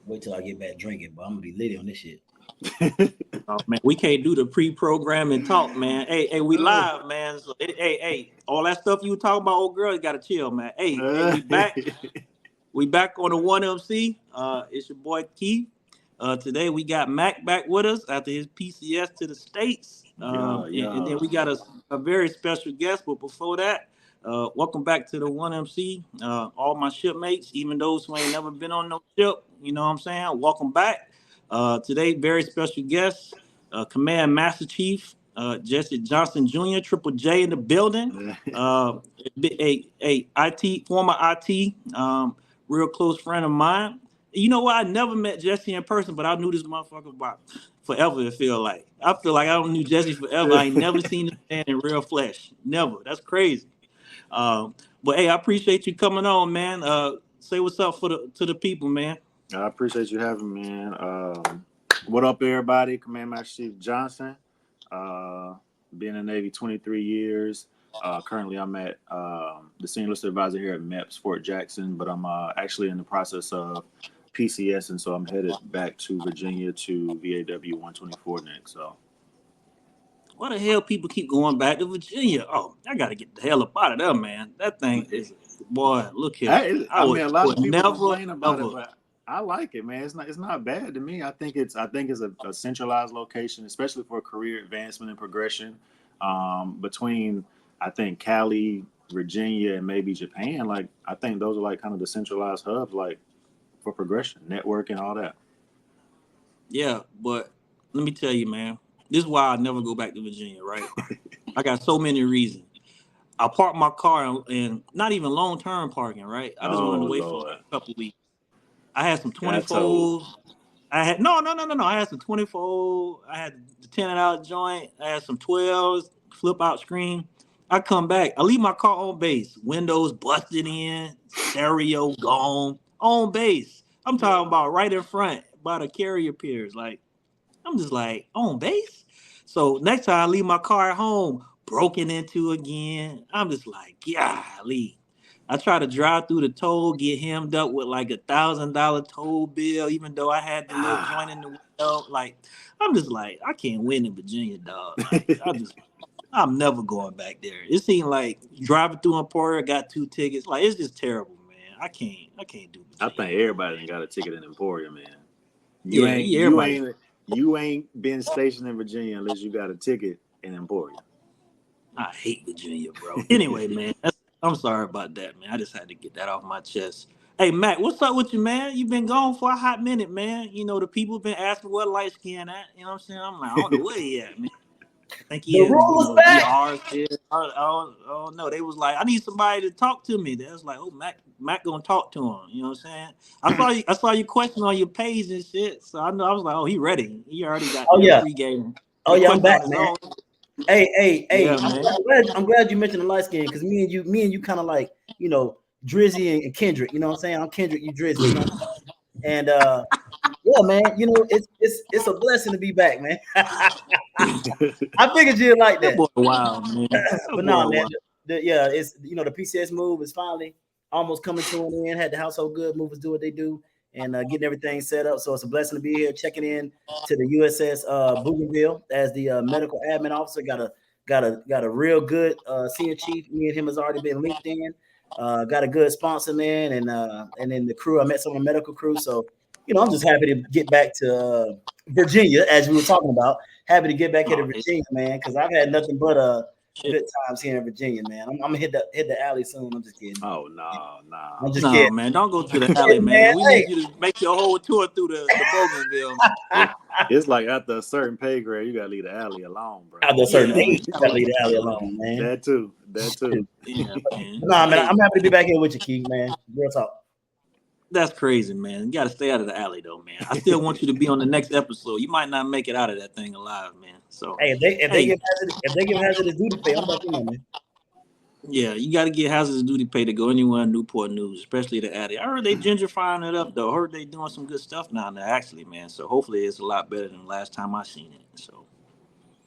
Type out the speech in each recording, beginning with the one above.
Wait till I get back drinking, but I'm gonna be litty on this shit. Oh man, we can't do the pre-program and talk, man. Hey, we live, man. So, hey, all that stuff you were talking about, old girl, you gotta chill, man. Hey, we back. We back on the 1MC. It's your boy Keith. Today we got Mac back with us after his PCS to the States. And then we got a very special guest. But before that, welcome back to the 1MC. All my shipmates, even those who ain't never been on no ship, you know what I'm saying? Welcome back. Today, very special guest, Command Master Chief Jessie Johnson Jr., Triple J in the building. A former IT, real close friend of mine. You know what? I never met Jessie in person, but I knew this motherfucker about forever. I feel like I don't knew Jessie forever. I ain't never seen this man in real flesh. Never. That's crazy. But hey, I appreciate you coming on, man. Say what's up to the people, man. I appreciate you having me, man. What up, everybody? Command Master Chief Johnson. Been in the Navy 23 years. Currently, I'm at the Senior Enlisted Advisor here at MEPS, Fort Jackson, but I'm actually in the process of PCS, and so I'm headed back to Virginia to VAW 124 next. So, why the hell people keep going back to Virginia? Oh, I got to get the hell up out of there, man. That thing is, boy, look here. I mean, a lot of people complain about it, but I like it, man. It's not bad to me. I think it's a centralized location, especially for career advancement and progression. Between I think Cali, Virginia, and maybe Japan, like I think those are like kind of the centralized hubs, like for progression, networking, all that. Yeah, but let me tell you, man, this is why I never go back to Virginia, right? I got so many reasons. I parked my car and not even long-term parking, right? I just went away for a couple of weeks. I had some 24s. I had no. I had some 24. I had the 10-out joint. I had some 12s, flip out screen. I come back. I leave my car on base. Windows busted in, stereo gone, on base. I'm talking about right in front by the carrier piers. Like, I'm just like, on base? So next time I leave my car at home, broken into again. I'm just like, golly. I try to drive through the toll, get hemmed up with like $1,000 toll bill, even though I had the little joint in the window. Like, I'm just like, I can't win in Virginia, dog. Like, I'm never going back there. It seemed like driving through Emporia, got 2 tickets. Like, it's just terrible, man. I can't do Virginia. I think everybody got a ticket in Emporia, man. You ain't been stationed in Virginia unless you got a ticket in Emporia. I hate Virginia, bro. Anyway, man, I'm sorry about that, man. I just had to get that off my chest. Hey, Matt, what's up with you, man? You've been gone for a hot minute, man. You know, the people been asking where light skin at. You know what I'm saying? I'm like, I don't know where he at, man. I think he is. I don't know. They was like, I need somebody to talk to me. They was like, oh, Matt gonna talk to him. You know what I'm saying? I saw your question on your page and shit. So I was like, oh, he ready. He already got pre-game. Oh yeah, I'm back, man. Hey, yeah, I'm glad you mentioned the light skin, because me and you kind of like, you know, Drizzy and Kendrick. You know what I'm saying? I'm Kendrick, you Drizzy. You know? And yeah, man, you know, it's a blessing to be back, man. I figured you'd like that. Wow, man. But no, man. It's, you know, the PCS move is finally almost coming to an end. Had the household good movers do what they do, and getting everything set up. So it's a blessing to be here, checking in to the USS Bougainville as the medical admin officer. Got a real good senior chief. Me and him has already been linked in. Got a good sponsor man, and then the crew. I met some of the medical crew. So, you know, I'm just happy to get back to Virginia, as we were talking about. Happy to get back here to Virginia, man, because I've had nothing but good times here in Virginia, man. I'm gonna hit the alley soon. I'm just kidding. Oh no. I'm just kidding, man. Don't go to the alley, man. We need you to make your whole tour through the Bougainville. It's like after a certain pay grade, you gotta leave the alley alone, bro. After a certain age, you gotta leave the alley alone, man. That too. Yeah, man. Nah, man, I'm happy to be back here with you, Keith, man. Real talk. That's crazy, man. You got to stay out of the alley, though, man. I still want you to be on the next episode. You might not make it out of that thing alive, man. So, hey, if they give hazardous duty pay, I'm about to know, man. Yeah, you got to get hazardous duty pay to go anywhere in Newport News, especially the alley. I heard they gentrifying it up, though. I heard they doing some good stuff now, actually, man. So hopefully it's a lot better than the last time I seen it. So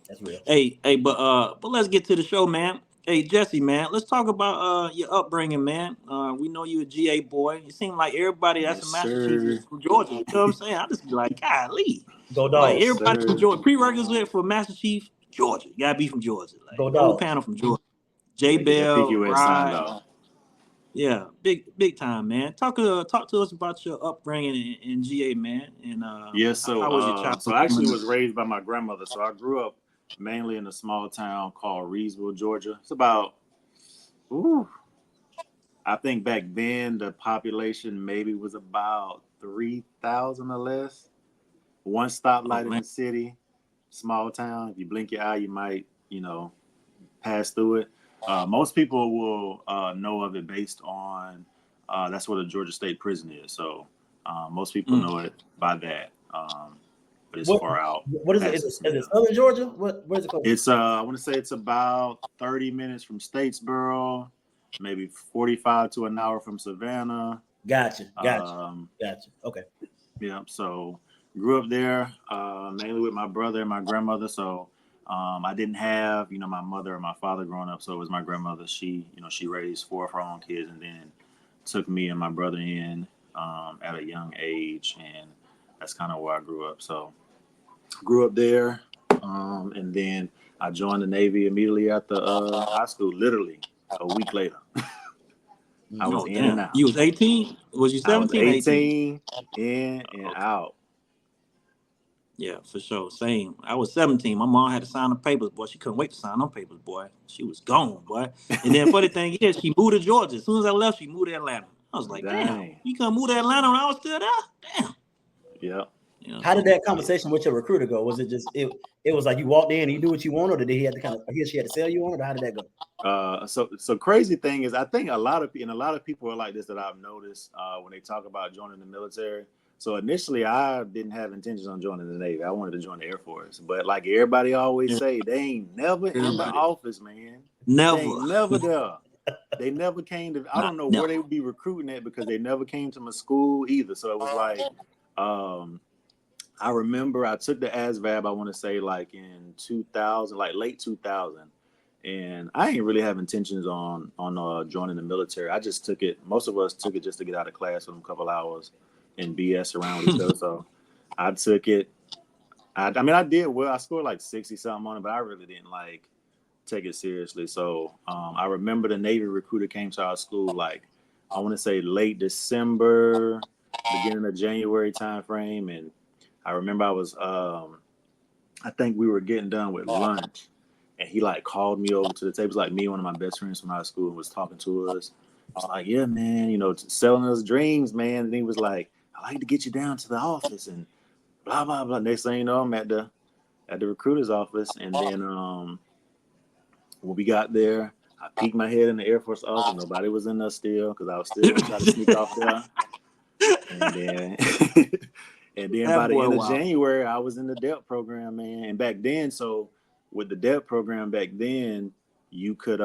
that's real. Hey, but let's get to the show, man. Hey Jesse, man, let's talk about your upbringing, man. We know you a GA boy. You seem like everybody that's Yes, a Master Chief is sir. from Georgia. You know what I'm saying? I just be like, golly, Go like dogs. Yes, everybody from sir. Georgia. Prerequisite for Master Chief, Georgia. You gotta be from Georgia. Like Go whole dogs. panel from Georgia. J Yeah, get that Bell, PQS signed Rod, off. yeah, big time, man. Talk to us about your upbringing in GA, man, and Yes, how was your so childhood? I actually was raised by my grandmother. So I grew up mainly in a small town called Reedsville, Georgia. It's about, ooh, I think back then the population maybe was about 3,000 or less. One Oh stoplight in man, the city, small town. If you blink your eye, you might, pass through it. Most people will know of it based on that's where the Georgia State Prison is. So most people mm. know it by that. But it's What far out what is it? past Is the it, is it Smiths. Southern Georgia? Where's it called? It's I want to say it's about 30 minutes from Statesboro, maybe 45 to an hour from Savannah. Gotcha. Um, Okay. yeah, so grew up there mainly with my brother and my grandmother. So I didn't have my mother or my father growing up. So it was my grandmother. She raised four of her own kids and then took me and my brother in at a young age, and that's kind of where I grew up. So grew up there, and then I joined the Navy immediately after high school. Literally a week later, I was Oh in and damn, out. you was 18? Was you I was 17 or 18? 18, in and Okay. out. Yeah, for sure. Same. I was 17. My mom had to sign the papers, boy. She couldn't wait to sign them papers, boy. She was gone, boy. And then funny thing is, she moved to Georgia. As soon as I left, she moved to Atlanta. I was like, damn, Dang. you couldn't move to Atlanta when I was still there? Damn. Yep. You know, How did so that Yeah. conversation with your recruiter go? Was it just it was like you walked in and you knew what you wanted, or did he have to he or she had to sell you on it, or how did that go? So crazy thing is, I think a lot of people are like this that I've noticed when they talk about joining the military. So initially, I didn't have intentions on joining the Navy. I wanted to join the Air Force, but like everybody always say, they ain't never in the everybody. office, man. They Never. ain't never there. They never came to. I Not don't know where never. they would be recruiting at because they never came to my school either. So it was like, um, I remember I took the ASVAB. I want to say like in 2000, like late 2000, and I ain't really have intentions on joining the military. I just took it. Most of us took it just to get out of class for a couple hours and BS around with each other. So I took it. I mean, I did well. I scored like 60 something on it, but I really didn't like take it seriously. So I remember the Navy recruiter came to our school like I want to say late December, beginning of January timeframe, and I remember I think we were getting done with lunch, and he like called me over to the table. It was like me and one of my best friends from high school and was talking to us. I was like, yeah, man, selling us dreams, man. And he was like, I like to get you down to the office and blah blah blah. Next thing you know, I'm at the recruiter's office, and then when we got there, I peeked my head in the Air Force office. Nobody was in there still because I was still gonna try to sneak off there. And then and then by That the boy, end of wow. January, I was in the DEP program, man. And back then, so with the DEP program back then, you could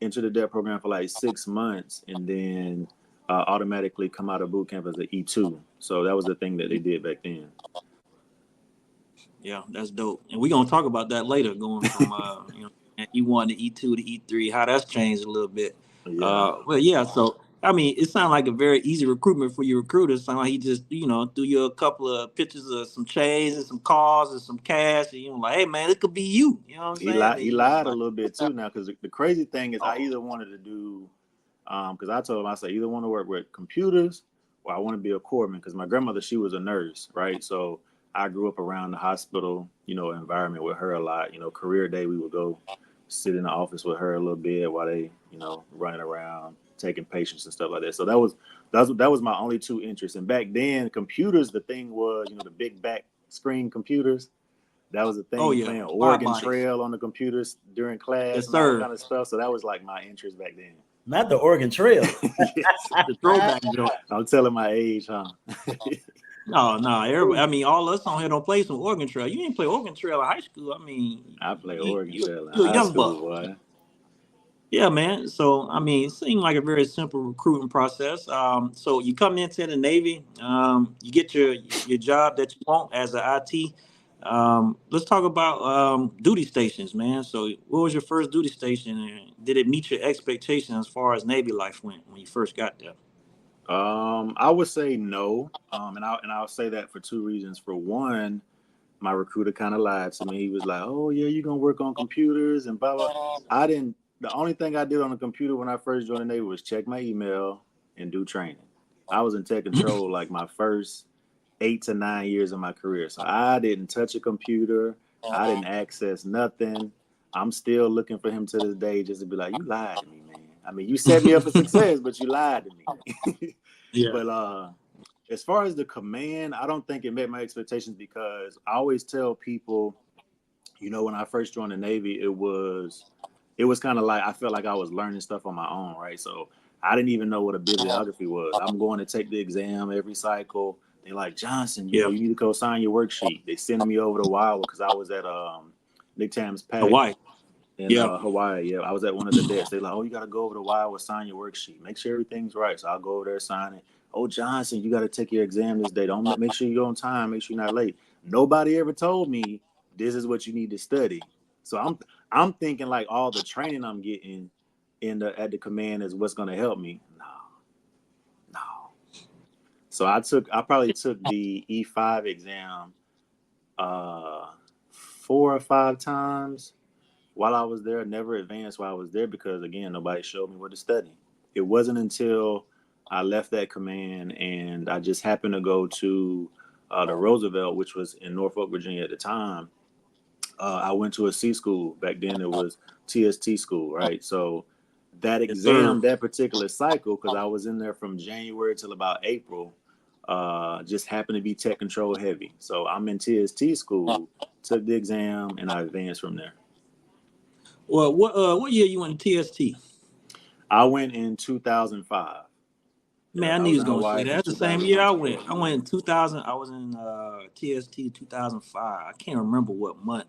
enter the DEP program for like 6 months and then automatically come out of boot camp as an E2. So that was the thing that they did back then. Yeah, that's dope. And we're gonna talk about that later, going from E1 to E2 to E3, how that's changed a little bit. Yeah. Well, yeah, so I mean, it sounded like a very easy recruitment for your recruiter. It sounded like he just, threw you a couple of pictures of some chains and some cars and some cash, and like, hey man, it could be you. You know what I'm He saying? lied. And He you was lied a like, little bit too now, because the crazy thing is, I oh, either wanted to do, because I told him I said either want to work with computers or I want to be a corpsman. Because my grandmother, she was a nurse, right? So I grew up around the hospital, environment with her a lot. Career day, we would go sit in the office with her a little bit while they, running around taking patients and stuff like that. So that was my only two interests. And back then, computers, the thing was, the big back screen computers. That was the oh thing, yeah, playing wide Oregon bodies. Trail on the computers during class Yes, and all sir. kind of stuff. So that was like my interest back then. Not the Oregon Trail. Yes. The throwback joint. I'm telling my age, huh? No, no, everybody. I mean, all us on here don't play some Oregon Trail. You didn't play Oregon Trail in high school. I mean, I play you Oregon you Trail in you a high young school, buck. boy. Yeah, man. So I mean, it seemed like a very simple recruiting process. So you come into the Navy, you get your job that you want as an IT. Let's talk about duty stations, man. So, what was your first duty station, and did it meet your expectations as far as Navy life went when you first got there? I would say no. And I'll say that for two reasons. For one, my recruiter kind of lied to me. He was like, "Oh yeah, you're gonna work on computers and blah blah." I didn't. The only thing I did on the computer when I first joined the Navy was check my email and do training. I was in tech control like my first 8 to 9 years of my career, so I didn't touch a computer. I didn't access nothing. I'm still looking for him to this day just to be like, "You lied to me, man. I mean, you set me up for success, but you lied to me." Yeah. But as far as the command, I don't think it met my expectations because I always tell people, when I first joined the Navy, it was kind of like I felt like I was learning stuff on my own, right? So I didn't even know what a bibliography was. I'm going to take the exam every cycle. They're like, Johnson, Yeah. you need to go sign your worksheet. They sending me over to Wild because I was at Nick Tam's Pack Hawaii. in Yeah. Hawaii. Yeah, I was at one of the desks. They're like, "Oh, you got to go over to Wild with sign your worksheet. Make sure everything's right." So I'll go over there, sign it. "Oh, Johnson, you got to take your exam this day. Don't make sure you go on time. Make sure you're not late." Nobody ever told me this is what you need to study. So I'm thinking like all the training I'm getting at the command is what's going to help me. No, no. So I probably took the E5 exam 4 or 5 times while I was there. Never advanced while I was there because, again, nobody showed me what to study. It wasn't until I left that command and I just happened to go to the Roosevelt, which was in Norfolk, Virginia at the time. I went to a C school. Back then it was TST school, right? So that Yes, sir. exam, that particular cycle, because I was in there from January till about April, just happened to be tech control heavy. So I'm in TST school, took the exam, and I advanced from there. Well, what year you went to TST? I went in 2005. Man, Yep, I I knew you was was in gonna Hawaii say that. from That's the same year 2005 I to went. I 2005. went in 2000. I was in TST 2005. I can't remember what month,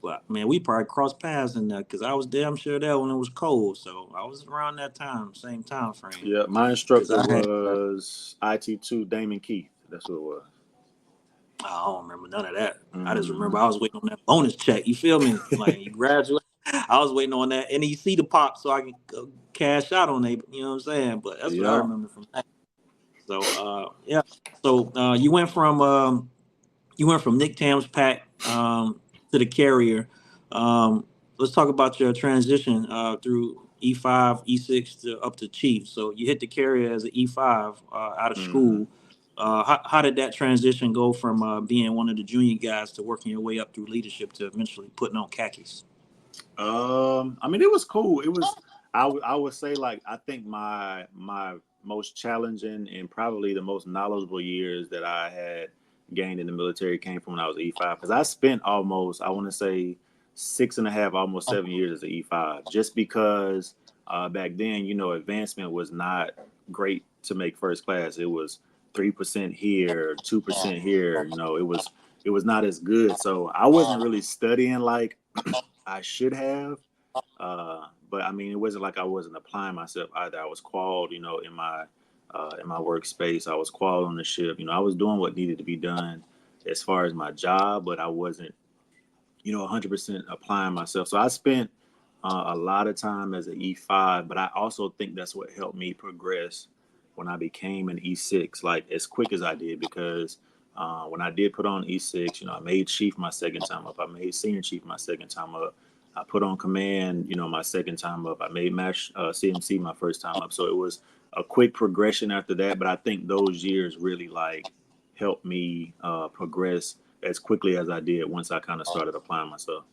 but man, we probably crossed paths in there because I was damn sure there when it was cold. So I was around that time, same time frame. Yeah, my Because instructor I had, was IT2 Damon Keith. That's what it was. I don't remember none of that. I just remember Mm-hmm. I was waiting on that bonus check. You feel me? Like you graduate, I was waiting on that NEC to pop so I can cash out on it. You know what I'm saying? But that's what I Yeah. remember from that. So yeah. So you went from Nick Tam's pack to the carrier. Let's talk about your transition through E5, E6 to up to chief. So you hit the carrier as an E5 out of Mm-hmm. school. How did that transition go from being one of the junior guys to working your way up through leadership to eventually putting on khakis? I mean, it was cool. It was. I would say like I think my most challenging and probably the most knowledgeable years that I had gained in the military came from when I was E5 because I spent almost I want to say 6.5, almost 7 years as an E5 just because back then advancement was not great to make first class. It was 3% here, 2% here. It was not as good. So I wasn't really studying like I should have. But I mean, it wasn't like I wasn't applying myself either. I was qualified, in my workspace. I was qualified on the ship. I was doing what needed to be done as far as my job, but I wasn't, 100% applying myself. So I spent a lot of time as an E5, but I also think that's what helped me progress when I became an E6, like as quick as I did, because when I did put on E6, I made chief my second time up. I made senior chief my second time up. I put on command, my second time up. I made match CMC my first time up. So it was a quick progression after that. But I think those years really like helped me progress as quickly as I did once I kind of started applying myself.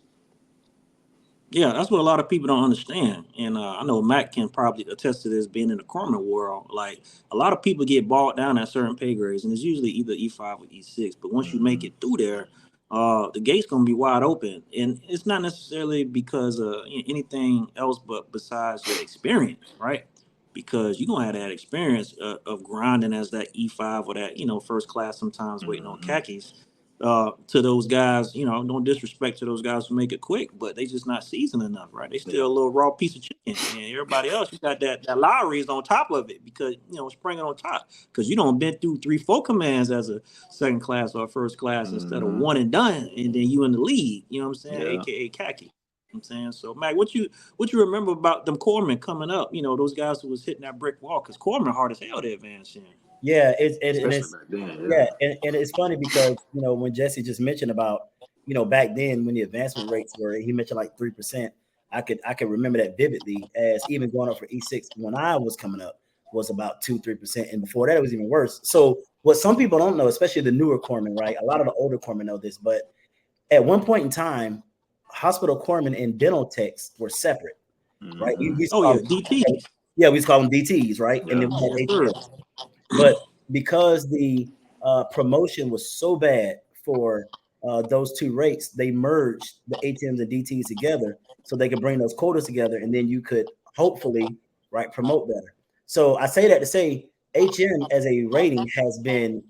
Yeah, that's what a lot of people don't understand. And I know Matt can probably attest to this being in the corporate world. Like a lot of people get bogged down at certain pay grades, and it's usually either E5 or E6. But once you make Mm-hmm. it through there, the gate's gonna be wide open. And it's not necessarily because of anything else, but besides your experience, right? Because you're gonna have that experience of grinding as that E5 or that first class, sometimes waiting on Mm-hmm. khakis. to those guys. You know, no disrespect to those guys who make it quick, but they just not seasoned enough, right? They still a little raw piece of chicken, and everybody else, you got that Lowry's on top of it because springing on top because you don't been through 3-4 commands as a second class or first class instead of one and done, and then you in the league. You know what I'm saying? Yeah. AKA khaki. I'm saying, so Mac, what you remember about them corpsmen coming up? You know, those guys who was hitting that brick wall because corpsmen hard as hell to advance in. Yeah, Especially it's back then. yeah, and it's funny because when Jesse just mentioned about back then when the advancement rates were, he mentioned like 3%. I could remember that vividly as even going up for E6 when I was coming up was about 2-3%, and before that it was even worse. So what some people don't know, especially the newer corpsmen, right? A lot of the older corpsmen know this, but at one point in time, hospital corpsmen and dental techs were separate, right? We used to Oh call yeah, DT. yeah, we used to call them DTs, right? And then we had ATMs. But because the promotion was so bad for those two rates, they merged the ATMs and DTs together so they could bring those quotas together, and then you could hopefully promote better. So I say that to say HM as a rating has been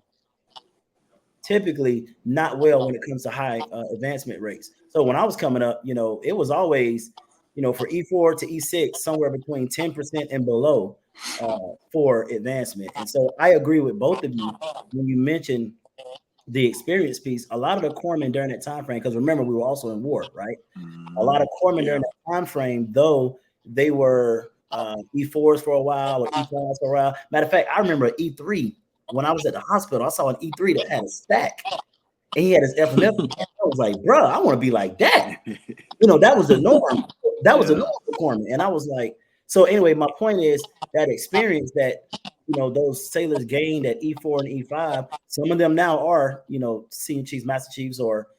typically not well when it comes to high advancement rates. So when I was coming up, it was always, for E4 to E6, somewhere between 10% and below for advancement. And so I agree with both of you when you mentioned the experience piece. A lot of the corpsmen during that time frame, because remember, we were also in war, right? A lot of corpsmen during that time frame, though they were E4s for a while or E5s for a while. Matter of fact, I remember E3 when I was at the hospital. I saw an E3 that had a stack, and he had his FMF. I was like, bro, I want to be like that. That was the norm. That was the norm for corpsmen. And I was like, so anyway, my point is that experience that those sailors gained at E4 and E5. Some of them now are senior chiefs, master chiefs, or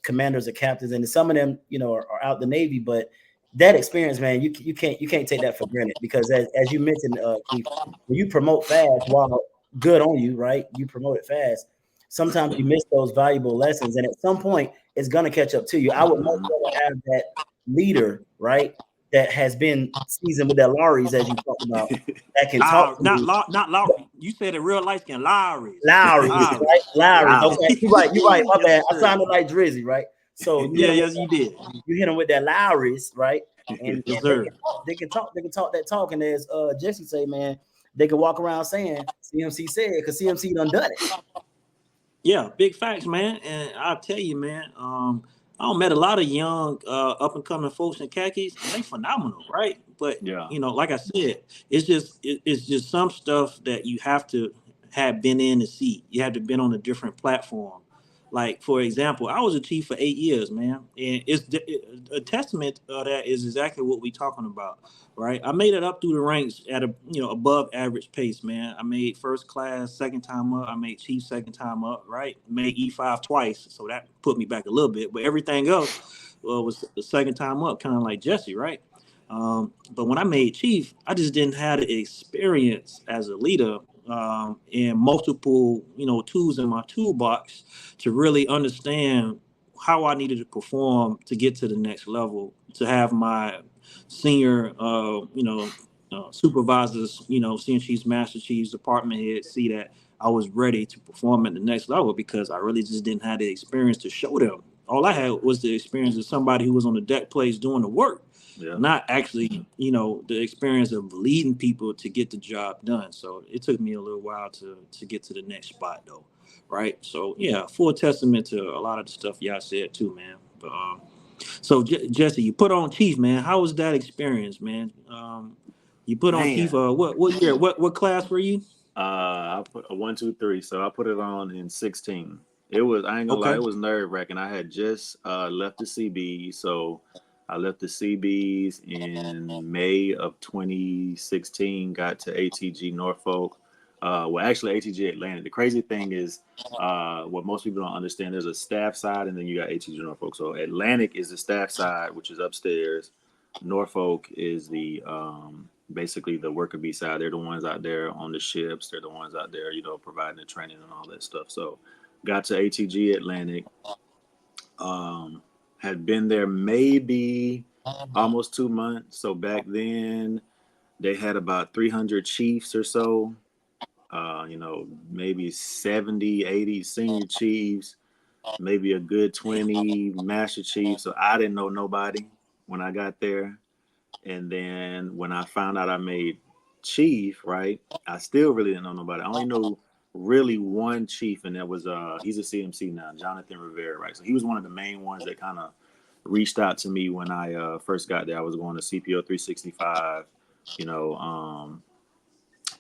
commanders or captains, and some of them are out the Navy. But that experience, man, you can't take that for granted because as you mentioned, Keith, when you promote fast, while good on you, right? You promote it fast. Sometimes you miss those valuable lessons, and at some point, it's gonna catch up to you. I would much rather have that leader, right, that has been seasoned with that Lowry's, as you talked about, that can talk to me. Not Lowry. You said it real light skin. Lowry's. Lowry's, right? Lowry's. Okay, you're right. My bad. I Yes, sounded like Drizzy, right? So yes, you did. You hit them with that Lowry's, right? And Yes, they can talk that talk. And as Jesse say, man, they can walk around saying CMC said because CMC done it. Yeah, big facts, man. And I'll tell you, man, I met a lot of young up and coming folks in khakis, and they phenomenal, right? But like I said, it's just some stuff that you have to have been in to see. You have to been on a different platform. Like for example, I was a chief for 8 years, man, and a testament of that is exactly what we talking about, right? I made it up through the ranks at a above average pace, man. I made first class second time up. I made chief second time up, right? Made E5 twice, so that put me back a little bit. But everything else was the second time up, kind of like Jesse, right? But when I made chief, I just didn't have the experience as a leader and multiple tools in my toolbox to really understand how I needed to perform to get to the next level, to have my senior supervisors, senior chiefs, master chiefs, department heads see that I was ready to perform at the next level because I really just didn't have the experience to show them. All I had was the experience of somebody who was on the deck place doing the work. Not actually, the experience of leading people to get the job done. So it took me a little while to get to the next spot, though, right? So yeah, full testament to a lot of the stuff y'all said too, man. But so Jesse, you put on chief, man. How was that experience, man? You put on chief. What year? What class were you? I put a 1, 2, 3. So I put it on in 16. It was, I ain't gonna lie, it was nerve wracking. I had just left the CB, so I left the CBs in May of 2016, got to ATG Norfolk. Actually ATG Atlanta. The crazy thing is what most people don't understand, there's a staff side and then you got ATG Norfolk. So Atlantic is the staff side, which is upstairs. Norfolk is the basically the worker bee side. They're the ones out there on the ships. They're the ones out there, providing the training and all that stuff. So got to ATG Atlantic. Had been there maybe almost 2 months. So back then they had about 300 chiefs or so, maybe 70, 80 senior chiefs, maybe a good 20 Master Chiefs. So I didn't know nobody when I got there. And then when I found out I made chief, right, I still really didn't know nobody. I only knew really one chief, and that was he's a CMC now, Jonathan Rivera, right? So he was one of the main ones that kind of reached out to me when I first got there. I was going to CPO 365, you know,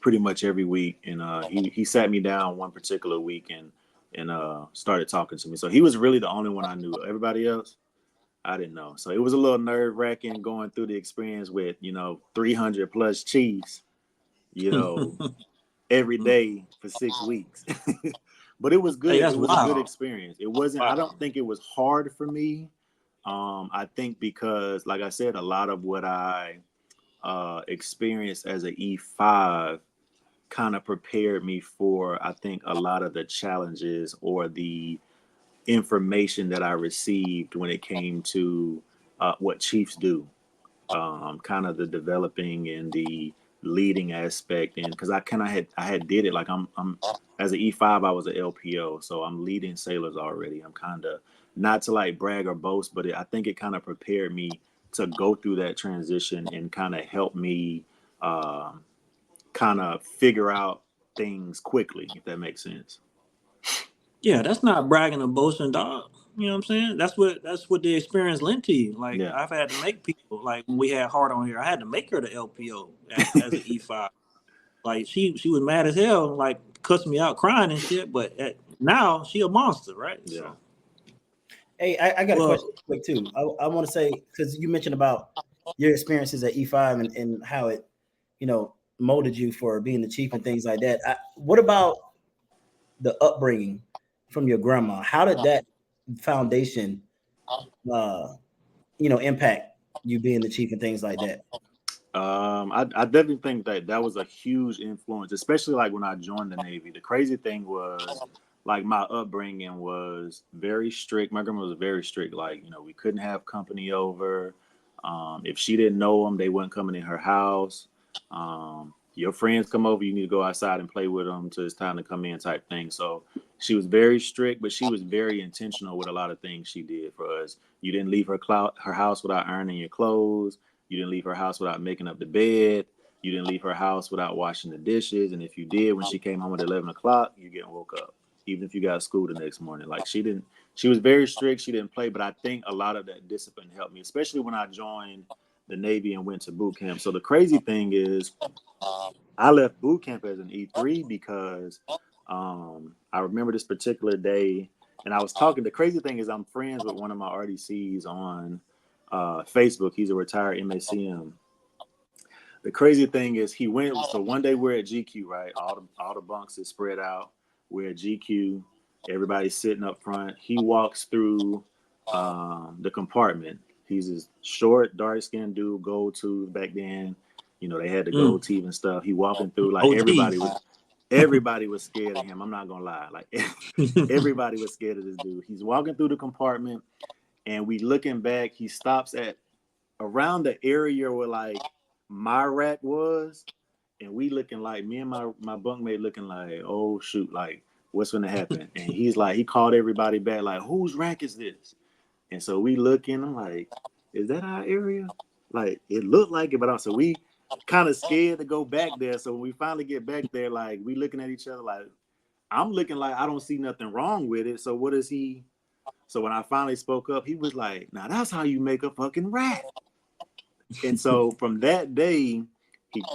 pretty much every week, and he sat me down one particular week and started talking to me. So he was really the only one I knew. Everybody else, I didn't know. So it was a little nerve wracking going through the experience with, 300 plus Chiefs, every day for 6 weeks. But it was Hey, good. that's It was a good wild. experience. It wasn't, I don't Wow. think it was hard for me. I think because, like I said, a lot of what I experienced as an E5 kind of prepared me for, I think, a lot of the challenges or the information that I received when it came to what Chiefs do, kind of the developing and the leading aspect. And because I had did it, like I'm as an E5, I was an LPO, so I'm leading sailors already. I'm kind of, not to like brag or boast, but I think it kind of prepared me to go through that transition and kind of help me um, kind of figure out things quickly, if that makes sense. Yeah, that's not bragging or boasting, dog. You know what I'm saying? That's what the experience lent to you. Like Yeah. I've had to make people like when we had Hart on here, I had to make her the LPO as an E5. Like she was mad as hell, like cussed me out, crying and shit. But now she a monster, right? Yeah. So, Hey, I got a question well, quick too. I want to say, because you mentioned about your experiences at E5 and how it, molded you for being the chief and things like that. What about the upbringing from your grandma? How did that foundation, impact you being the chief and things like that? I definitely think that was a huge influence, especially like when I joined the Navy. The crazy thing was, like, my upbringing was very strict. My grandma was very strict. Like, we couldn't have company over. If she didn't know them, they weren't coming in her house. Your friends come over, you need to go outside and play with them till it's time to come in, type thing. So she was very strict, but she was very intentional with a lot of things she did for us. You didn't leave her house without ironing your clothes. You didn't leave her house without making up the bed. You didn't leave her house without washing the dishes. And if you did, when she came home at 11 o'clock, you getting woke up, even if you got school the next morning. Like, she was very strict. She didn't play, but I think a lot of that discipline helped me, especially when I joined the Navy and went to boot camp. So the crazy thing is, I left boot camp as an E3 because I remember this particular day, and I was talking. The crazy thing is, I'm friends with one of my RDCs on Facebook. He's a retired MACM. The crazy thing is, he went. So one day we're at GQ, right? All the bunks is spread out. We're at GQ. Everybody's sitting up front. He walks through the compartment. He's this short, dark skinned dude, gold tooth back then. They had the gold teeth and stuff. He walking through, like, OG. everybody was scared of him. I'm not gonna lie. Like, everybody was scared of this dude. He's walking through the compartment, and we looking back. He stops at around the area where, like, my rack was, and we looking, like, me and my bunkmate looking like, oh shoot, like, what's gonna happen? And he's like, he called everybody back, like, whose rack is this? And so we looking, I'm like, is that our area? Like, it looked like it, but also we kind of scared to go back there. So when we finally get back there, like, we looking at each other, like, I'm looking like I don't see nothing wrong with it. So what is he? So when I finally spoke up, he was like, now that's how you make a fucking rack. And so from that day,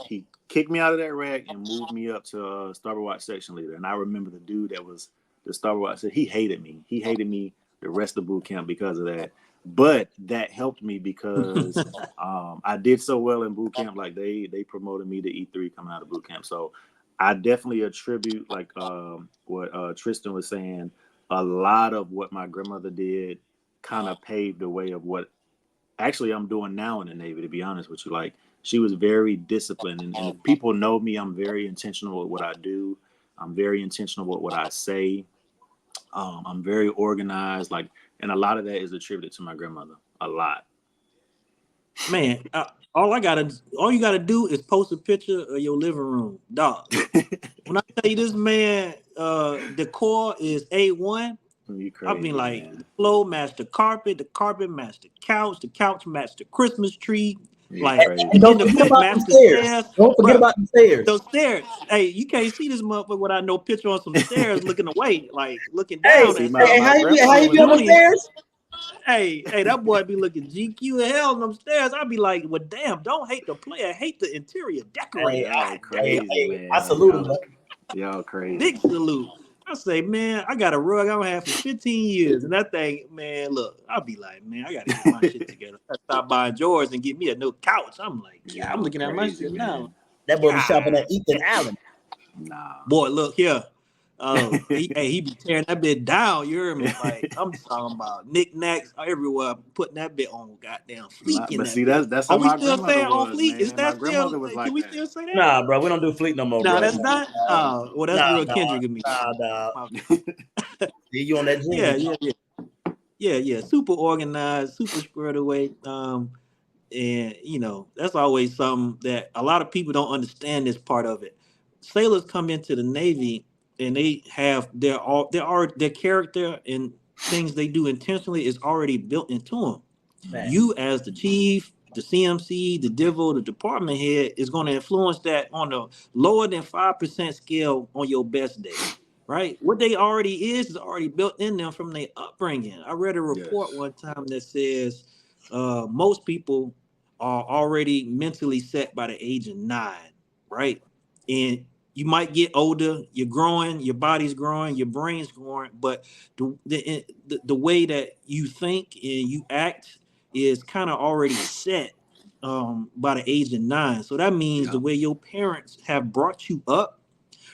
he kicked me out of that rack and moved me up to starboard watch section leader. And I remember the dude that was the starboard watch, he hated me. He hated me the rest of boot camp because of that. But that helped me because I did so well in boot camp. Like, they promoted me to E3 coming out of boot camp. So I definitely attribute, like, what Tristan was saying. A lot of what my grandmother did kind of paved the way of what actually I'm doing now in the Navy, to be honest with you. Like, she was very disciplined, and if people know me, I'm very intentional with what I do. I'm very intentional with what I say. I'm very organized, like, and a lot of that is attributed to my grandmother. A lot. Man, all you gotta do is post a picture of your living room, dog. When I tell you this man, decor is A1. You I crazy, mean, like man. the floor matched the carpet matched the couch matched the Christmas tree. You Like And crazy. in don't the forget back about them matched the stairs. stairs, Don't forget bro. about the stairs. Those stairs. Hey, you can't see this motherfucker without no picture on some stairs looking away, like looking Hey, down See, at my, hey, something. my how grandmother you was be on the like Julian, that. stairs? hey, that boy be looking GQ as hell on them stairs. I'd be like, well, damn, don't hate the player, hate the interior decorator. Hey, Y'all God damn. crazy, I man. salute him. Y'all crazy. Big salute. I say, man, I got a rug I've had for 15 years. And that thing, man, look, I'll be like, man, I got to get my shit together. I stop buying drawers and get me a new couch. I'm like, yeah, I'm Y'all looking at my crazy, shit now. man. That boy be shopping at God. Ethan Allen. Nah. Boy, look here. He be tearing that bit down. You hear me? Like, I'm talking about knickknacks everywhere, putting that bit on goddamn fleek in But that see, bit. that's Are how we my still grandmother saying on was, fleek? Is man. My that still, grandmother was can like we that. still say that? Nah, bro, we don't do fleet no more, No, bro. that's not. Well, that's Nah, real Kendrick of me. nah. My See you on that Yeah, junior. yeah. Super organized, super squared away. And that's always something that a lot of people don't understand this part of it. Sailors come into the Navy and they have their character and things they do intentionally is already built into them. Man. You as the chief, the CMC, the divil, the department head is going to influence that on the lower than 5% scale on your best day. Right? What they already is already built in them from their upbringing. I read a report Yes. one time that says most people are already mentally set by the age of 9, right? And you might get older, you're growing, your body's growing, your brain's growing, but the way that you think and you act is kind of already set by the age of 9. So that means the Yeah. way your parents have brought you up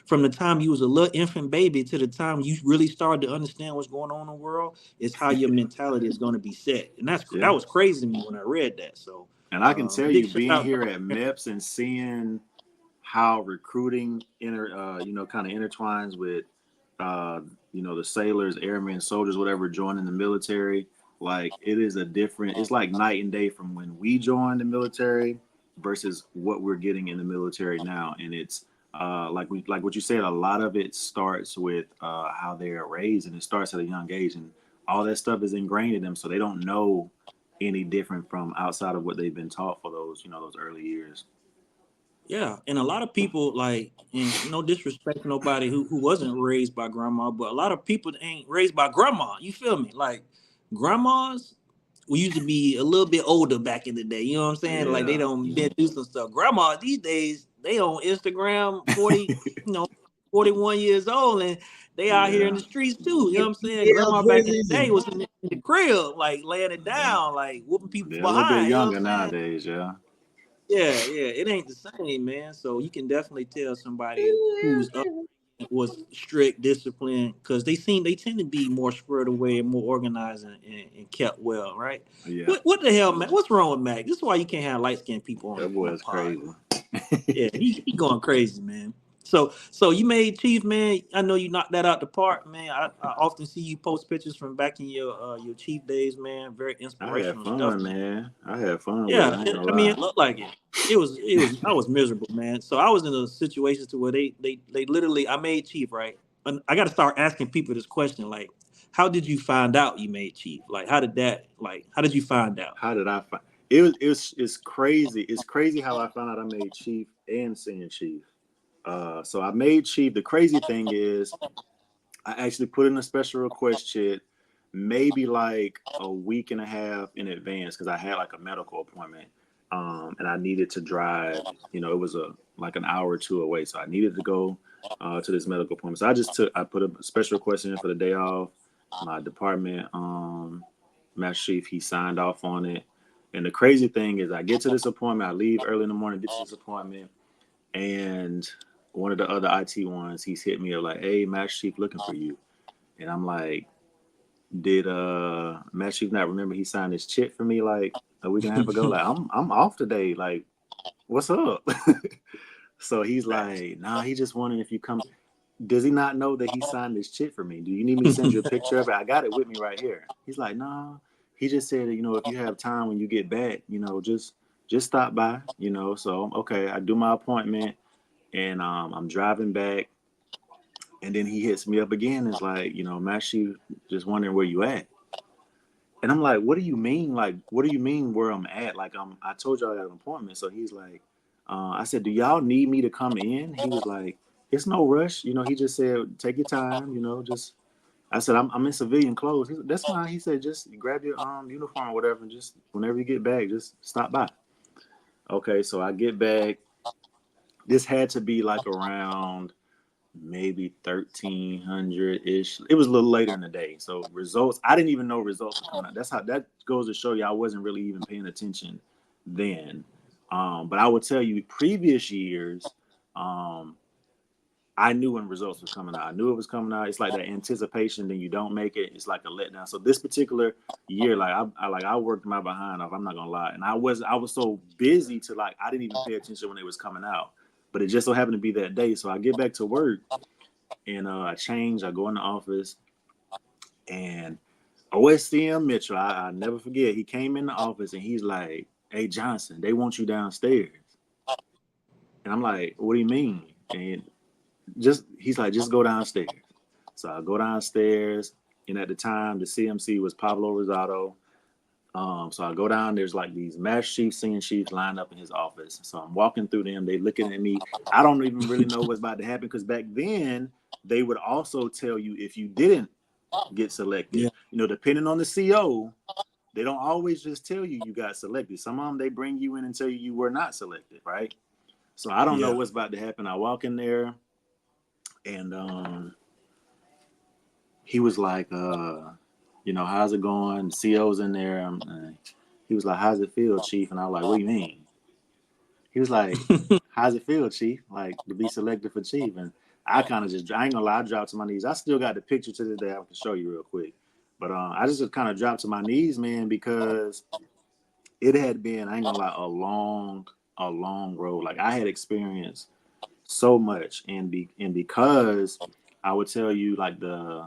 from the time you was a little infant baby to the time you really started to understand what's going on in the world is how your mentality is going to be set. And that Yeah. was crazy to me when I read that. So And I can tell big you, shout being out. here at MEPS and seeing how recruiting kind of intertwines with the sailors, airmen, soldiers, whatever, joining the military. Like it's like night and day from when we joined the military versus what we're getting in the military now. And it's like what you said, a lot of it starts with how they're raised, and it starts at a young age, and all that stuff is ingrained in them, so they don't know any different from outside of what they've been taught for those early years. Yeah, and a lot of people like, and no disrespect to nobody who wasn't raised by grandma, but a lot of people ain't raised by grandma. You feel me? Like grandmas, we used to be a little bit older back in the day. You know what I'm saying? Like they Yeah. don't been through some stuff. Grandma these days, they on Instagram 40, 41 years old, and they out here in Yeah. the streets too. You know what I'm saying? Yeah, Grandma back in the jerseys day and was in the crib, like laying it Yeah. down, like whooping people They're a little bit behind. You know what younger I'm saying? nowadays, yeah. Yeah, it ain't the same, man. So you can definitely tell somebody who's up was strict, disciplined, because they tend to be more squared away and more organized and kept well, right? Yeah. What the hell, Mac? What's wrong with Mac? This is why you can't have light skinned people That on boy the is pod. crazy. Yeah, he going crazy, man. So you made Chief, man. I know you knocked that out the park, man. I often see you post pictures from back in your Chief days, man. Very I had inspirational stuff, fun, man. man. I had fun with it. Yeah, I ain't gonna I mean, lie. it looked like it. It was. I was miserable, man. So I was in a situation to where they literally. I made Chief, right, and I got to start asking people this question, like, how did you find out you made Chief? Like, how did you find out? How did I find it's crazy. It's crazy how I found out I made Chief and senior Chief. So I made Chief. The crazy thing is I actually put in a special request chit maybe like a week and a half in advance because I had like a medical appointment. And I needed to drive, it was like an hour or two away. So I needed to go to this medical appointment. So I put a special request in for the day off. My department master chief, he signed off on it. And the crazy thing is I get to this appointment, I leave early in the morning, get to this appointment, and one of the other IT ones, he's hit me up like, hey, master chief looking for you. And I'm like, did master chief not remember he signed this chit for me like a week and a half ago? Like, I'm off today. Like, what's up? So he's like, nah, he just wondering if you come. Does he not know that he signed this chit for me? Do you need me to send you a picture of it? I got it with me right here. He's like, nah. He just said, if you have time when you get back, just stop by, So okay, I do my appointment, and I'm driving back, and then he hits me up again. It's like, Master just wondering where you at. And I'm like, what do you mean? Like, what do you mean where I'm at? Like, I told y'all I got an appointment. So he's like, I said, do y'all need me to come in? He was like, it's no rush. You know, he just said, take your time, you know, just, I said, I'm in civilian clothes. He said, that's fine. He said, just grab your uniform or whatever. And just whenever you get back, just stop by. Okay. So I get back. This had to be like around maybe 1300 ish. It was a little later in the day. So results, I didn't even know results were coming out. That's how that goes to show you I wasn't really even paying attention then. But I would tell you previous years, I knew when results was coming out. I knew it was coming out. It's like that anticipation, then you don't make it. It's like a letdown. So this particular year, like I worked my behind off. I'm not gonna lie, and I was so busy to like I didn't even pay attention when it was coming out. But it just so happened to be that day. So I get back to work, and I change. I go in the office, and OSCM Mitchell, I never forget. He came in the office and he's like, "Hey Johnson, they want you downstairs." And I'm like, "What do you mean?" And he's like, just go downstairs. So I go downstairs, and at the time the CMC was Pablo Rosado. So I go down, there's like these master chiefs, senior chiefs lined up in his office. So I'm walking through them, they looking at me. I don't even really know what's about to happen because back then they would also tell you if you didn't get selected, you know, depending on the CO, they don't always just tell you you got selected. Some of them they bring you in and tell you were not selected, right? So I don't know what's about to happen. I walk in there. And he was like, you know, how's it going? The CO's in there. He was like, how's it feel, Chief? And I was like, what do you mean? He was like, how's it feel, Chief? Like to be selected for Chief. And I kind of I ain't gonna lie, I dropped to my knees. I still got the picture to this day. I can show you real quick. But I just kind of dropped to my knees, man, because it had been, I ain't gonna lie, a long road. Like I had experienced so much, and because I would tell you like the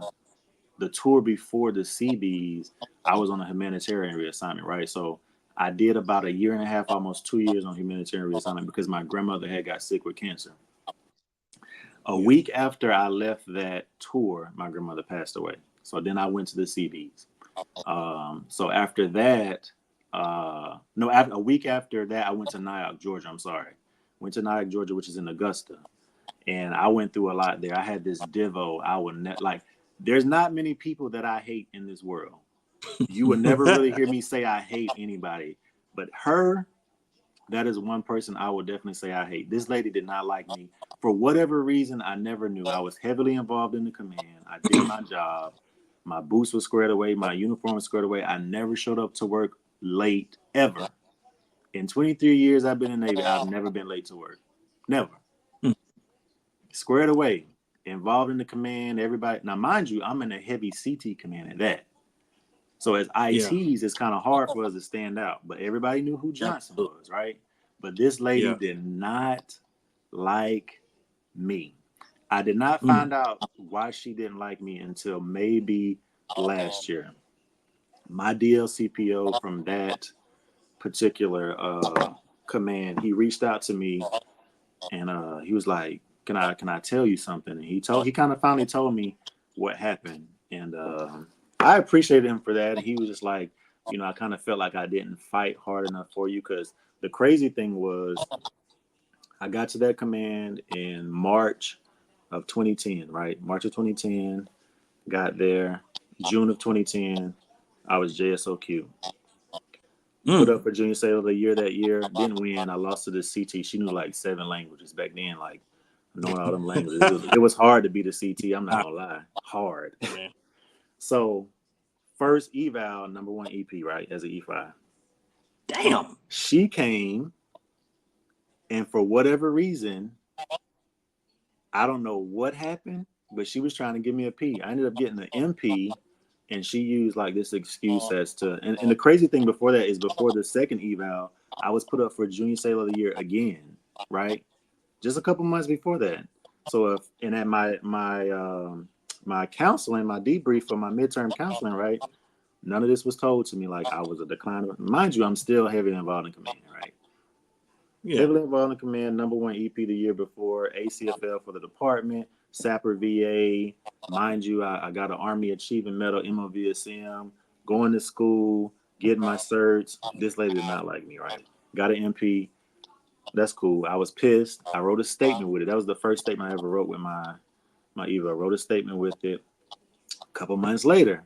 tour before the CBs, I was on a humanitarian reassignment, right? So I did about a year and a half, almost 2 years on humanitarian reassignment because my grandmother had got sick with cancer. A week after I left that tour, my grandmother passed away. So then I went to the CBs. So after that, a week after that, I went to Nyack, Georgia. I'm sorry. Went to Nyack, Georgia, which is in Augusta. And I went through a lot there. I had this Divo. There's not many people that I hate in this world. You would never really hear me say I hate anybody. But her, that is one person I would definitely say I hate. This lady did not like me. For whatever reason, I never knew. I was heavily involved in the command. I did my job. My boots were squared away. My uniform was squared away. I never showed up to work late, ever. In 23 years I've been in the Navy, I've never been late to work. Never. Squared away. Involved in the command, everybody. Now, mind you, I'm in a heavy CT command at that. So as ITs, it's kind of hard for us to stand out. But everybody knew who Johnson was, right? But this lady did not like me. I did not find out why she didn't like me until maybe last year. My DLCPO from that particular command, he reached out to me and he was like, Can I tell you something? And he kind of finally told me what happened. And I appreciated him for that. And he was just like, you know, I kind of felt like I didn't fight hard enough for you. Because the crazy thing was I got to that command in March of 2010, right? March of 2010, got there. June of 2010, I was JSOQ. Put up for Junior Sailor of the Year that year. Didn't win. I lost to the CT. She knew like 7 languages back then. Like knowing all them languages, it was hard to be the CT. I'm not gonna lie, hard. So first eval, number 1 EP, right, as an E5. Damn. She came, and for whatever reason, I don't know what happened, but she was trying to give me a P. I ended up getting an MP, and she used like this excuse as to. And the crazy thing before that is before the second eval, I was put up for Junior Sailor of the Year again, right? Just a couple months before that. So at my counseling, my debrief for my midterm counseling, right? None of this was told to me. Like I was a decliner. Mind you, I'm still heavily involved in command, right? Yeah. Heavily involved in command, number 1 EP the year before, ACFL for the department. Sapper VA. Mind you, I got an Army Achievement Medal, MOVSM, going to school, getting my certs. This lady did not like me, right? Got an MP. That's cool. I was pissed. I wrote a statement with it. That was the first statement I ever wrote with my Eva. I wrote a statement with it. A couple months later,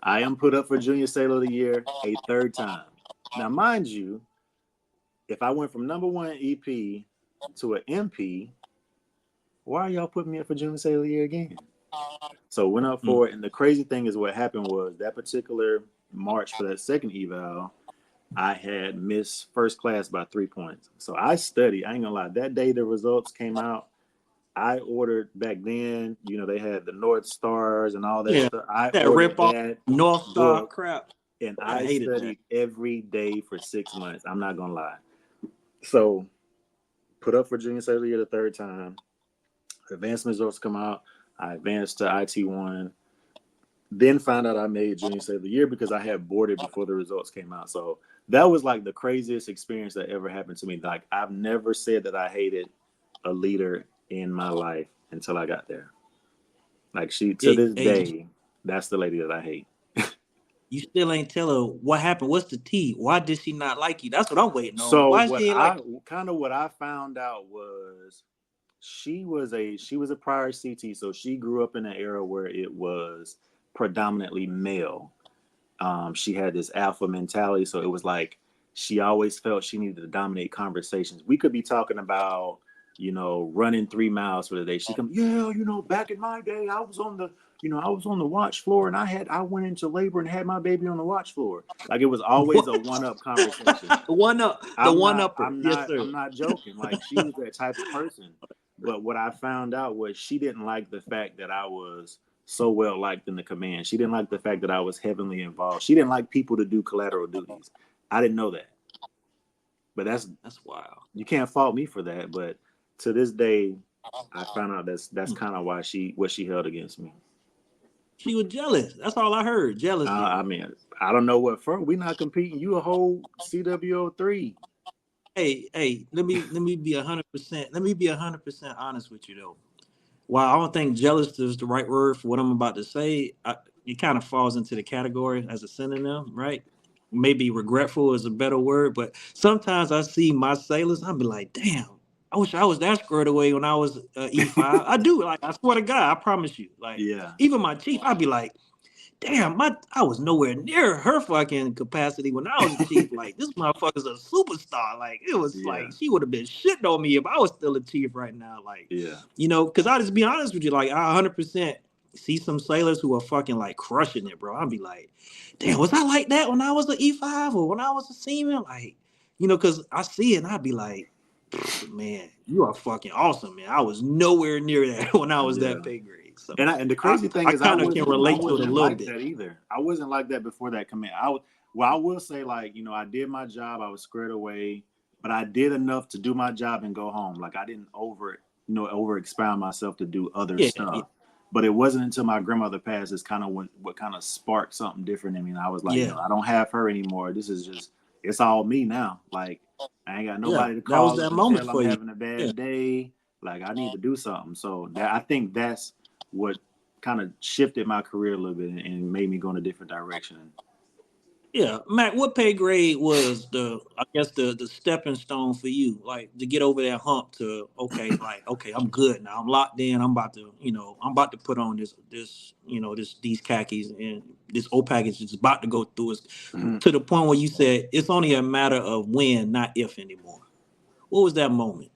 I am put up for Junior Sailor of the Year a third time. Now, mind you, if I went from number 1 EP to an MP, why are y'all putting me up for Junior Sailor of the Year again? So went up for it, and the crazy thing is what happened was that particular March for that second eval, I had missed first class by 3 points. So I studied. I ain't gonna lie. That day the results came out, I ordered back then. You know, they had the North Stars and all that stuff. I that ordered rip off that North Star book, crap. and I I hated studied every day for 6 months. I'm not gonna lie. So put up for Junior Sailor of the Year the third time. Advanced results come out. I advanced to IT1. Then found out I made Junior Sailor of the Year because I had boarded before the results came out. So that was like the craziest experience that ever happened to me. Like, I've never said that I hated a leader in my life until I got there. Like, she, to this day, that's the lady that I hate. You still ain't tell her what happened. What's the tea? Why did she not like you? That's what I'm waiting on. So Why what she ain't I like what I found out was she was a prior CT, so she grew up in an era where it was predominantly male. She had this alpha mentality, so it was like she always felt she needed to dominate conversations. We could be talking about, you know, running 3 miles for the day. She come, yeah, you know, back in my day, I was on the watch floor, and I went into labor and had my baby on the watch floor. Like, it was always a one-up conversation. the one upper? Yes, sir. I'm not joking. Like, she was that type of person. But what I found out was she didn't like the fact that I was so well liked in the command. She didn't like the fact that I was heavily involved. She didn't like people to do collateral duties. I didn't know that. But that's wild. You can't fault me for that. But to this day, I found out that's kind of why she held against me. She was jealous. That's all I heard. Jealousy. I mean, I don't know what for. We're not competing. You a whole CWO3. Hey, let me be 100%. Let me be 100% honest with you though. While I don't think jealous is the right word for what I'm about to say, it kind of falls into the category as a synonym, right? Maybe regretful is a better word, but sometimes I see my sailors, I'll be like, damn, I wish I was that squared away when I was E5. I do, like, I swear to God, I promise you. Like, Yeah. even my chief, I'd be like, damn, I was nowhere near her fucking capacity when I was a chief. Like, this motherfucker's a superstar. Like, it was like she would have been shitting on me if I was still a chief right now. Like, you know, because I'll just be honest with you, like, I 100% see some sailors who are fucking like crushing it, bro. I'll be like, damn, was I like that when I was an E5 or when I was a seaman? Like, you know, because I see it and I'd be like, man, you are fucking awesome, man. I was nowhere near that when I was that pay grade. So, and the crazy thing is, I kind of can relate to it a little like bit. that either. I wasn't like that before that command. I will say, like, you know, I did my job. I was squared away, but I did enough to do my job and go home. Like, I didn't over expound myself to do other stuff. Yeah. But it wasn't until my grandmother passed is kind of what kind of sparked something different in me. And I was like, you know, I don't have her anymore. This is just, it's all me now. Like, I ain't got nobody to call that and moment tell I'm having a bad day. Like, I need to do something. So I think that's what kind of shifted my career a little bit and made me go in a different direction. Yeah, Mac, what pay grade was the stepping stone for you, like to get over that hump to okay, I'm good now, I'm locked in, I'm about to put on this these khakis and this O package is about to go through us to the point where you said it's only a matter of when, not if anymore. What was that moment?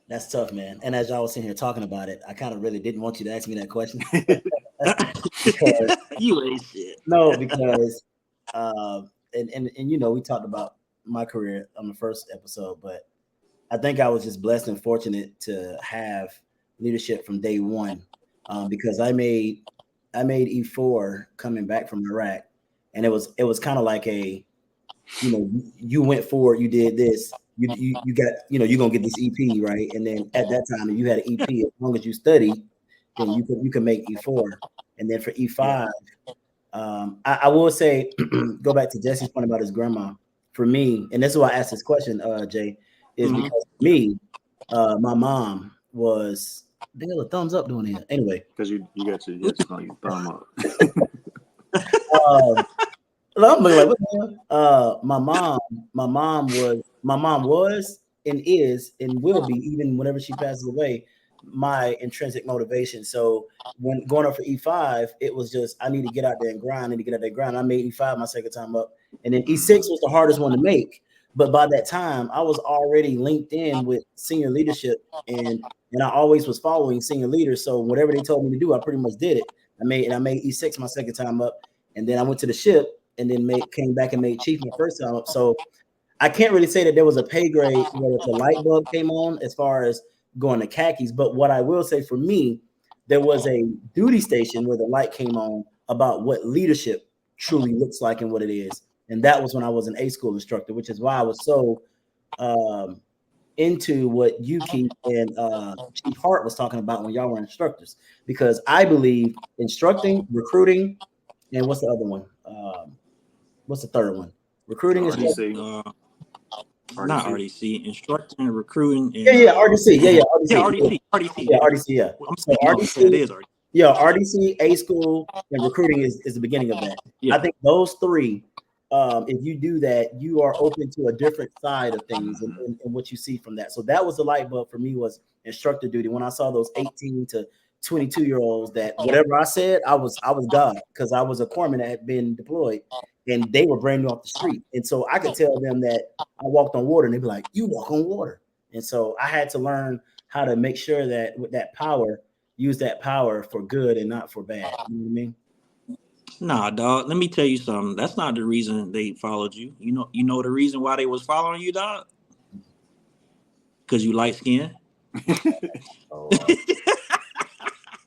That's tough, man. And as y'all was sitting here talking about it, I kind of really didn't want you to ask me that question. You ain't shit. No, because and you know, we talked about my career on the first episode, but I think I was just blessed and fortunate to have leadership from day one, because I made E4 coming back from Iraq, and it was kind of like a, you know, you went forward, you did this, you got, you know, you're gonna get this EP, right? And then at that time, if you had an EP, as long as you studied, then you can make E4, and then for E5, I will say, go back to Jesse's point about his grandma. For me, and this is why I asked this question, Jay, is because me, my mom was the hell a thumbs up doing it. Anyway, because you got your thumb up. I'm looking like what the hell? My mom was and is and will be even whenever she passes away my intrinsic motivation. So when going up for E5, it was just I need to get out there and grind. I need to get out there and grind. I made E5 my second time up, and then E6 was the hardest one to make. But by that time, I was already linked in with senior leadership, and I always was following senior leaders. So whatever they told me to do, I pretty much did it. I made E6 my second time up, and then I went to the ship, and then came back and made chief my first time up. So I can't really say that there was a pay grade where the light bulb came on as far as going to khakis. But what I will say for me, there was a duty station where the light came on about what leadership truly looks like and what it is. And that was when I was an A school instructor, which is why I was so into what you Keith and Chief Hart was talking about when y'all were instructors, because I believe instructing, recruiting, and what's the other one? What's the third one? Recruiting, RDC. Not RDC, instructing, recruiting. And, RDC. RDC. RDC. I'm So RDC. It is RDC. Yeah, RDC, A school, and recruiting is the beginning of that. Yeah. I think those three, if you do that, you are open to a different side of things and what you see from that. So that was the light bulb for me, was instructor duty. When I saw those 18 to 22-year-olds that whatever I said, I was God, because I was a corpsman that had been deployed, and they were brand new off the street. And so I could tell them that I walked on water, and they'd be like, "You walk on water." And so I had to learn how to make sure that with that power, use that power for good and not for bad. You know what I mean? Nah, dog. Let me tell you something. That's not the reason they followed you. You know the reason why they was following you, dog? Because you light skinned.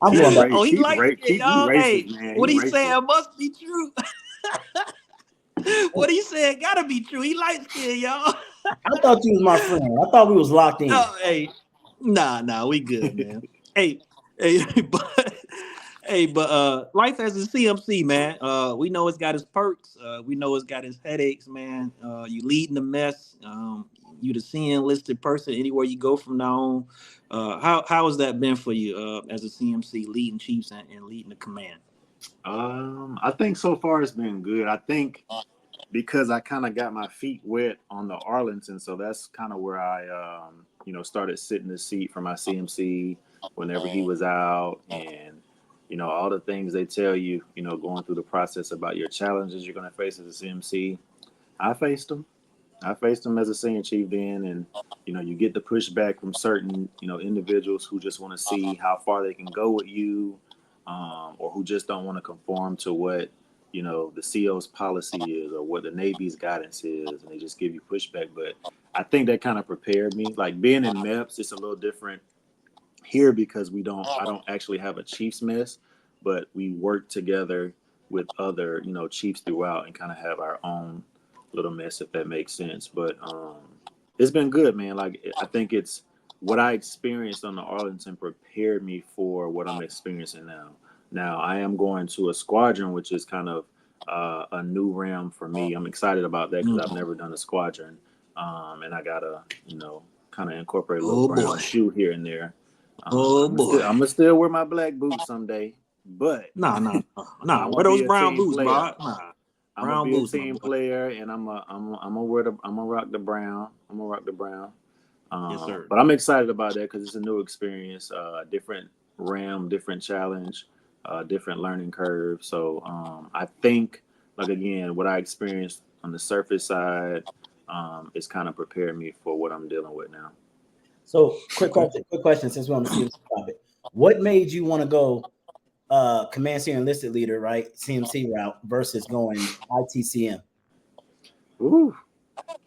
I'm going back. Oh, he light skinned, y'all. Hey, man. What he saying must be true. What he said gotta be true. He light skinned, y'all. I thought you was my friend. I thought we was locked in. Oh, hey, nah, we good, man. hey, but life as a CMC, man. We know it's got its perks. We know it's got its headaches, man. You leading the mess. You the CN listed person anywhere you go from now on. How has that been for you as a CMC leading chiefs and leading the command? I think so far it's been good. I think because I kind of got my feet wet on the Arlington, so that's kind of where I started sitting the seat for my CMC whenever he was out, and all the things they tell you, going through the process about your challenges you're going to face as a CMC. I faced them as a senior chief then, and you get the pushback from certain individuals who just want to see how far they can go with you, or who just don't want to conform to what the CO's policy is or what the Navy's guidance is, and they just give you pushback. But I think that kind of prepared me. Like being in MEPS, it's a little different here because I don't actually have a chief's mess, but we work together with other chiefs throughout and kind of have our own little mess, if that makes sense. But it's been good, man. Like I think it's what I experienced on the Arlington prepared me for what I'm experiencing now. Now I am going to a squadron, which is kind of a new realm for me. I'm excited about that because I've never done a squadron, and I gotta kind of incorporate a little brown shoe here and there. I'm gonna still wear my black boots someday, but nah. Wear those brown boots, bro. Nah. I'm gonna be a team player, and I'm gonna rock the brown. I'm gonna rock the brown. Yes, sir. But I'm excited about that because it's a new experience, different realm, different challenge, different learning curve. So I think, like again, what I experienced on the surface side is kind of prepared me for what I'm dealing with now. So quick question, since we're on the CMC topic. What made you want to go command senior enlisted leader, right? CMC route versus going ITCM? Ooh,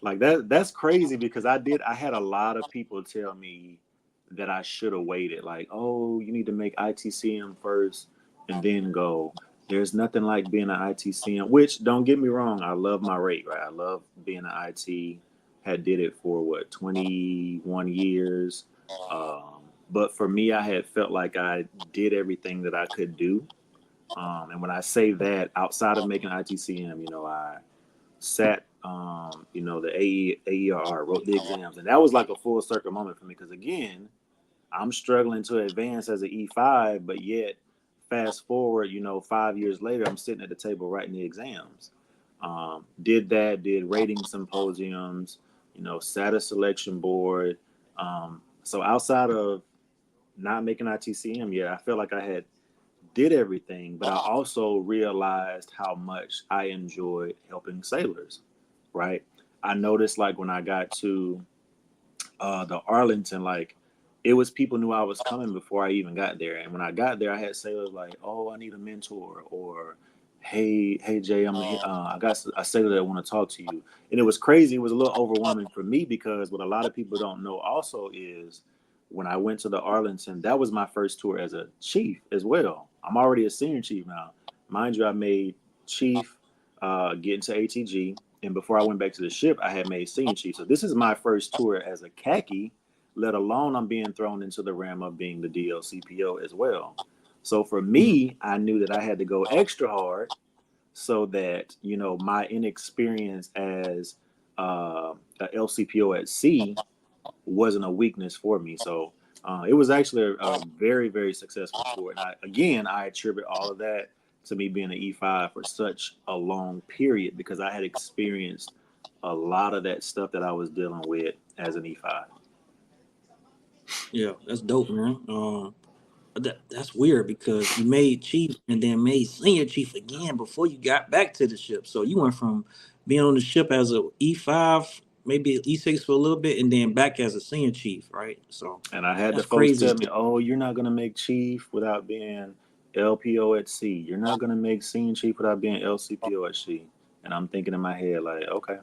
like that's crazy because I had a lot of people tell me that I should have waited. Like, oh, you need to make ITCM first and then go. There's nothing like being an ITCM, which don't get me wrong, I love my rate, right? I love being an IT. Had did it for 21 years. But for me, I had felt like I did everything that I could do. And when I say that, outside of making ITCM, I sat the AER, wrote the exams, and that was like a full circle moment for me because again, I'm struggling to advance as an E5, but yet fast forward, 5 years later, I'm sitting at the table writing the exams. Did rating symposiums, sat a selection board. So outside of not making ITCM yet, I feel like I had did everything, but I also realized how much I enjoyed helping sailors, right? I noticed like when I got to the Arlington, like it was people knew I was coming before I even got there. And when I got there, I had sailors like, "Oh, I need a mentor," or "Hey, Jay, I got a sailor that want to talk to you." And it was crazy. It was a little overwhelming for me because what a lot of people don't know also is when I went to the Arlington, that was my first tour as a chief as well. I'm already a senior chief now, mind you. I made chief, get into ATG. And before I went back to the ship, I had made senior chief. So this is my first tour as a khaki, let alone I'm being thrown into the realm of being the DLCPO as well. So for me, I knew that I had to go extra hard so that, my inexperience as a LCPO at sea wasn't a weakness for me. So it was actually a very, very successful tour. And I attribute all of that to me being an E5 for such a long period because I had experienced a lot of that stuff that I was dealing with as an E5. Yeah, that's dope, man. That's weird because you made chief and then made senior chief again before you got back to the ship. So you went from being on the ship as a E5, maybe E6 for a little bit, and then back as a senior chief, right? So And I had the that's folks crazy. tell me, "Oh, you're not gonna make chief without being LPO at sea. You're not gonna make senior chief without being LCPO at sea." And I'm thinking in my head, like, okay,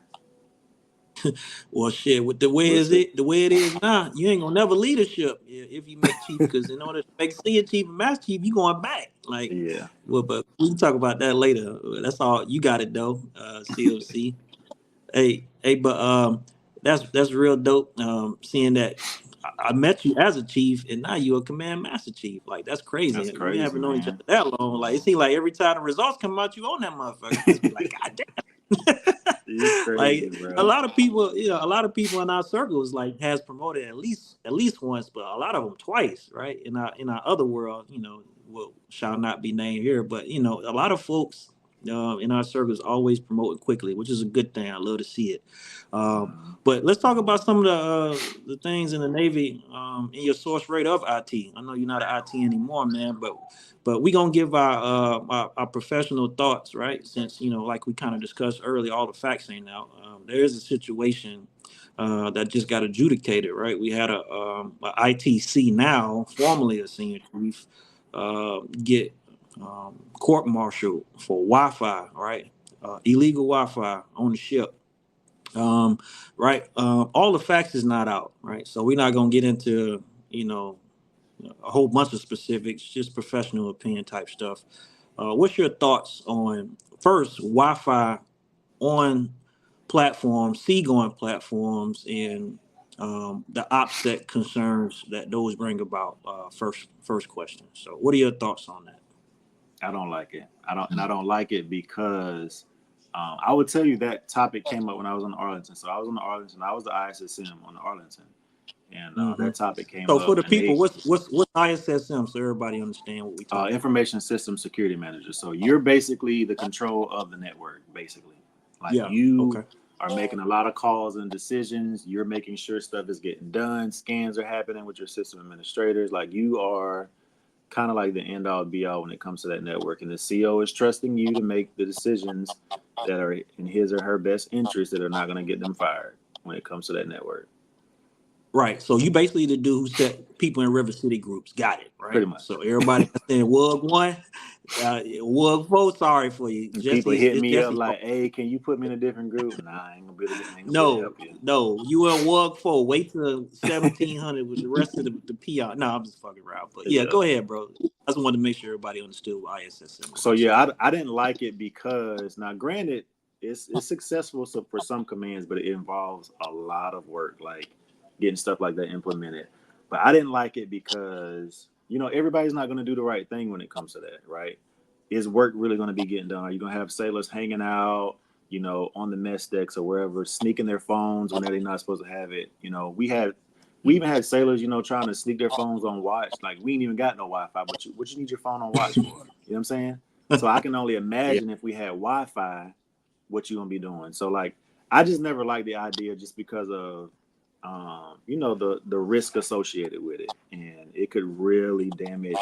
Well, shit, with the way it is now, you ain't gonna never lead a ship if you make chief, because in order to make senior chief and master chief, you going back. Like, yeah, well, but we can talk about that later. That's all you got it though, COC. But that's real dope. Seeing that I met you as a chief and now you're a command master chief. Like that's that's crazy. We crazy, haven't known each other man. that long. Like it seems like every time the results come out, you own that motherfucker. I just be like, God damn. You crazy, Like a bro. lot of people, a lot of people in our circles like has promoted at least once, but a lot of them twice, right? In our other world, shall not be named here, but a lot of folks in our circles always promoting quickly, which is a good thing. I love to see it. Um, Mm. but let's talk about some of the things in the Navy in your source rate of IT. I know you're not an IT anymore, man, but we gonna give our professional thoughts, right? Since like we kind of discussed earlier, all the facts ain't out. There is a situation that just got adjudicated, right? We had a ITC now, formerly a senior chief, get court-martialed for Wi-Fi, right? Illegal Wi-Fi on the ship. Right. All the facts is not out, right? So we're not gonna get into a whole bunch of specifics, just professional opinion type stuff. What's your thoughts on first Wi-Fi on platforms, seagoing platforms, and the OPSEC concerns that those bring about? First question. So, what are your thoughts on that? I don't like it. I don't like it because I would tell you that topic came up when I was on Arlington. So I was on the Arlington. I was the ISSM on the Arlington, and Hmm. that topic came So, for up, the and people, they what's ISSM, so everybody understand what we talking about? information system security manager. So you're basically the control of the network, basically. Like Yeah. you Okay. are making a lot of calls and decisions. You're making sure stuff is getting done. Scans are happening with your system administrators. Like you are kind of like the end all be all when it comes to that network. And the CO is trusting you to make the decisions that are in his or her best interest that are not going to get them fired when it comes to that network. Right. So you basically the dude who set people in River City groups. Got it. Pretty Right. much. So everybody that's in Wug 1, Wug 4, sorry for you. People Jesse, hitting it's me up Jesse. like, "Hey, can you put me in a different group?" Nah, I ain't gonna be able to No, help you. no. You in Wug 4. Wait till 1700 with the rest of the PR. No, I'm just fucking around. But yeah, Yeah. go ahead, bro. I just wanted to make sure everybody understood what ISSM So was. yeah, I didn't like it because now, granted, it's successful for some commands, but it involves a lot of work, like getting stuff like that implemented. But I didn't like it because everybody's not going to do the right thing when it comes to that, right? Is work really going to be getting done? Are you going to have sailors hanging out, on the nest decks or wherever, sneaking their phones when they're not supposed to have it. We even had sailors, trying to sneak their phones on watch. Like, we ain't even got no Wi-Fi, but what you need your phone on watch for? You know what I'm saying? So I can only imagine if we had Wi-Fi, what you gonna be doing. So like, I just never liked the idea just because of the risk associated with it, and it could really damage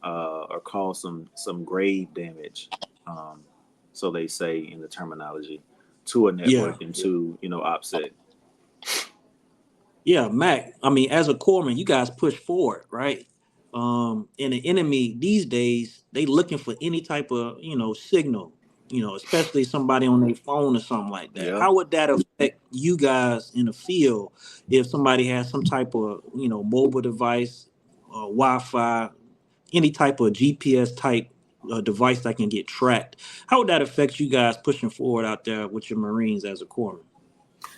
or cause some grave damage. So they say in the terminology, to a network and to OPSEC. Yeah, Mac. I mean, as a corpsman, you guys push forward, right? And the enemy these days, they looking for any type of, signal, especially somebody on their phone or something like that. Yeah. How would that affect you guys in the field if somebody has some type of, mobile device, Wi-Fi, any type of GPS type device that can get tracked? How would that affect you guys pushing forward out there with your Marines as a corpsman?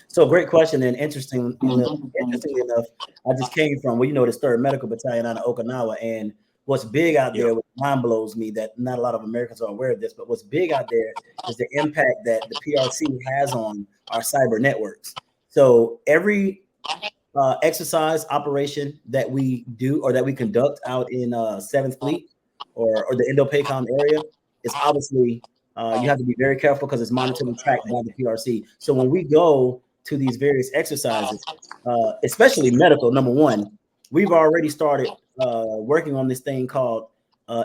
So great question, and interestingly enough, I just came from the 3rd Medical Battalion out of Okinawa, and what's big out there, what mind blows me that not a lot of Americans are aware of this, but what's big out there is the impact that the PRC has on our cyber networks. So every exercise operation that we do or that we conduct out in 7th Fleet or the Indo-PACOM area is obviously you have to be very careful because it's monitored and tracked by the PRC. So when we go to these various exercises, especially medical, number one, we've already started working on this thing called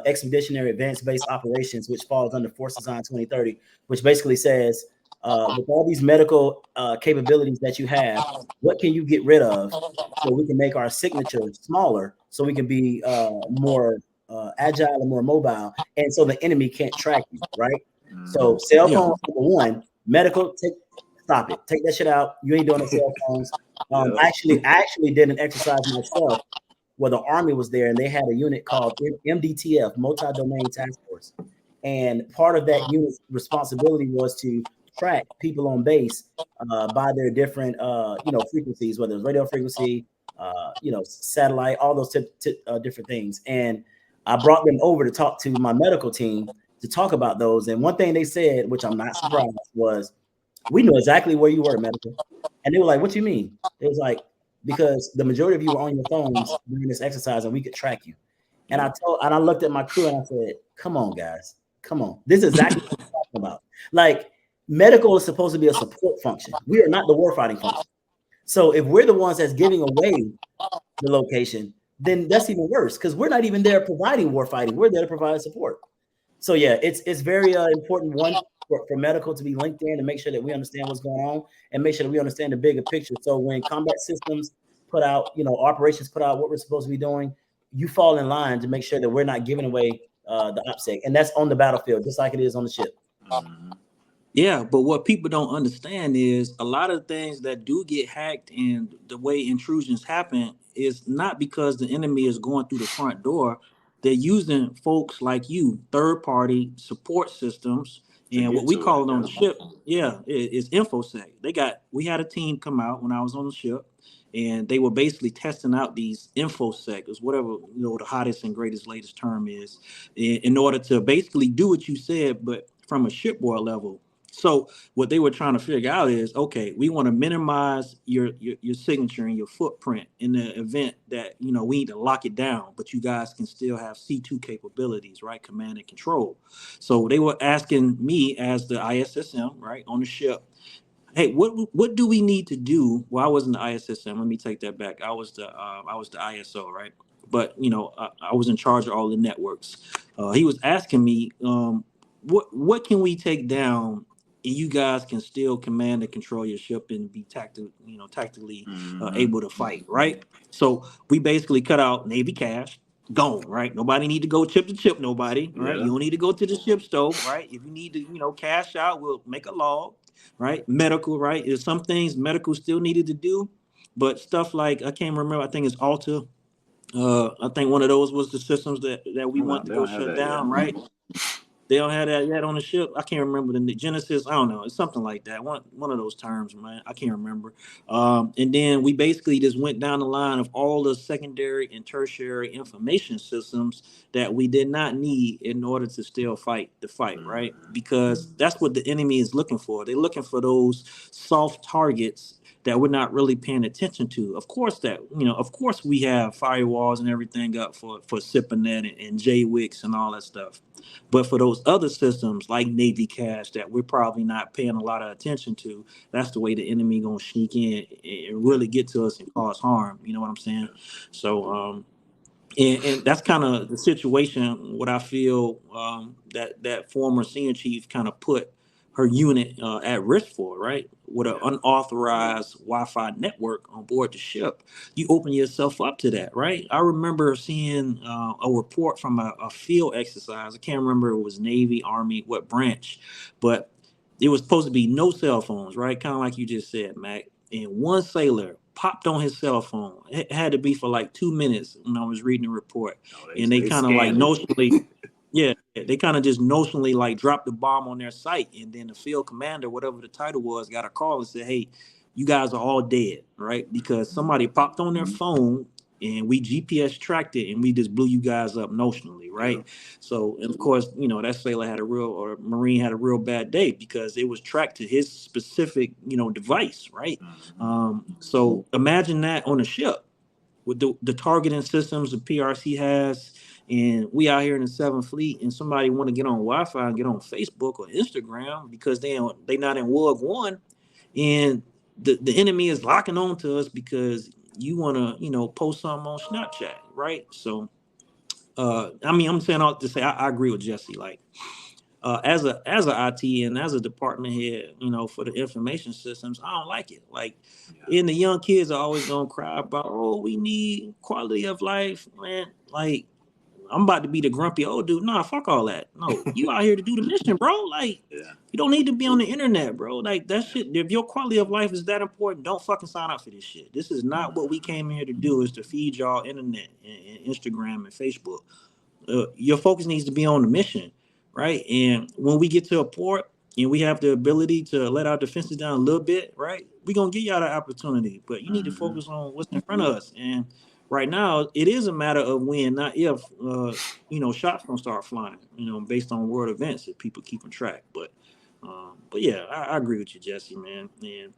Expeditionary Advanced Base Operations, which falls under Force Design 2030, which basically says with all these medical capabilities that you have, what can you get rid of so we can make our signature smaller so we can be more agile and more mobile, and so the enemy can't track you, right? So cell phone, number one, medical, stop it. Take that shit out. You ain't doing no cell phones. I actually did an exercise myself where the Army was there and they had a unit called MDTF, Multi-Domain Task Force. And part of that unit's responsibility was to track people on base by their different, frequencies, whether it's radio frequency, satellite, all those different things. And I brought them over to talk to my medical team to talk about those. And one thing they said, which I'm not surprised, was, we know exactly where you were, medical. And they were like, what do you mean? It was like, because the majority of you were on your phones during this exercise and we could track you. And I looked at my crew and I said, come on, guys, come on. This is exactly what I'm talking about. Like, medical is supposed to be a support function. We are not the warfighting function. So if we're the ones that's giving away the location, then that's even worse because we're not even there providing warfighting. We're there to provide support. So yeah, it's very important, one, for medical to be linked in and make sure that we understand what's going on and make sure that we understand the bigger picture. So when combat systems put out, operations put out what we're supposed to be doing, you fall in line to make sure that we're not giving away the OPSEC. And that's on the battlefield, just like it is on the ship. Yeah, but what people don't understand is a lot of things that do get hacked and the way intrusions happen is not because the enemy is going through the front door. They're using folks like you, third-party support systems, and what we call it on the ship, is InfoSec. We had a team come out when I was on the ship, and they were basically testing out these InfoSec, is whatever the hottest and greatest latest term is, in order to basically do what you said, but from a shipboard level. So what they were trying to figure out is, okay, we want to minimize your signature and your footprint in the event that, we need to lock it down, but you guys can still have C2 capabilities, right? Command and control. So they were asking me as the ISSM, right, on the ship, hey, what do we need to do? Well, I wasn't the ISSM. Let me take that back. I was the ISO, right? But, I was in charge of all the networks. He was asking me, what can we take down and you guys can still command and control your ship and be tactically able to fight, right? So we basically cut out Navy cash, gone, right? Nobody need to go chip to chip, nobody, right? You don't need to go to the ship stove, right? If you need to, cash out, we'll make a log, right? Medical, right? There's some things medical still needed to do, but stuff like, I can't remember, I think it's Alta. I think one of those was the systems that we want to go shut down, right? They don't have that yet on the ship. I can't remember the Genesis. I don't know. It's something like that. One of those terms, man. I can't remember. And then we basically just went down the line of all the secondary and tertiary information systems that we did not need in order to still fight the fight, right? Because that's what the enemy is looking for. They're looking for those soft targets that we're not really paying attention to. Of course, of course we have firewalls and everything up for SIPRNet and JWICs and all that stuff. But for those other systems like Navy Cache that we're probably not paying a lot of attention to, that's the way the enemy gonna sneak in and really get to us and cause harm. You know what I'm saying? So and that's kind of the situation. What I feel that former senior chief kind of put her unit at risk for, right? With an unauthorized Wi-Fi network on board the ship, you open yourself up to that, right? I remember seeing a report from a field exercise. I can't remember if it was Navy, Army, what branch, but it was supposed to be no cell phones, right? Kind of like you just said, Mac. And one sailor popped on his cell phone. It had to be for like 2 minutes when I was reading the report. And they kind of like notionally, yeah, they kind of just notionally like dropped the bomb on their site. And then the field commander, whatever the title was, got a call and said, hey, you guys are all dead, right? Because somebody popped on their phone and we GPS tracked it and we just blew you guys up notionally, right? Yeah. So, and of course, that sailor or Marine had a real bad day because it was tracked to his specific, device, right? So imagine that on a ship with the targeting systems the PRC has, and we out here in the 7th Fleet, and somebody want to get on Wi-Fi and get on Facebook or Instagram because they not in World War One, and the enemy is locking on to us because you want to post something on Snapchat, right? So I'm saying all to say I agree with Jesse. Like as a IT and as a department head, for the information systems, I don't like it. Like, and the young kids are always gonna cry about, oh, we need quality of life, man. Like, I'm about to be the grumpy old dude. Nah, fuck all that. No, you out here to do the mission, bro. Like, you don't need to be on the internet, bro. Like, that shit, if your quality of life is that important, don't fucking sign up for this shit. This is not what we came here to do, is to feed y'all internet and Instagram and Facebook. Your focus needs to be on the mission, right? And when we get to a port and we have the ability to let our defenses down a little bit, right, we're going to give y'all the opportunity. But you need to focus on what's in front of us. And right now, it is a matter of when, not if, shots gonna start flying, based on world events that people keeping track. But yeah, I agree with you, Jesse, man. And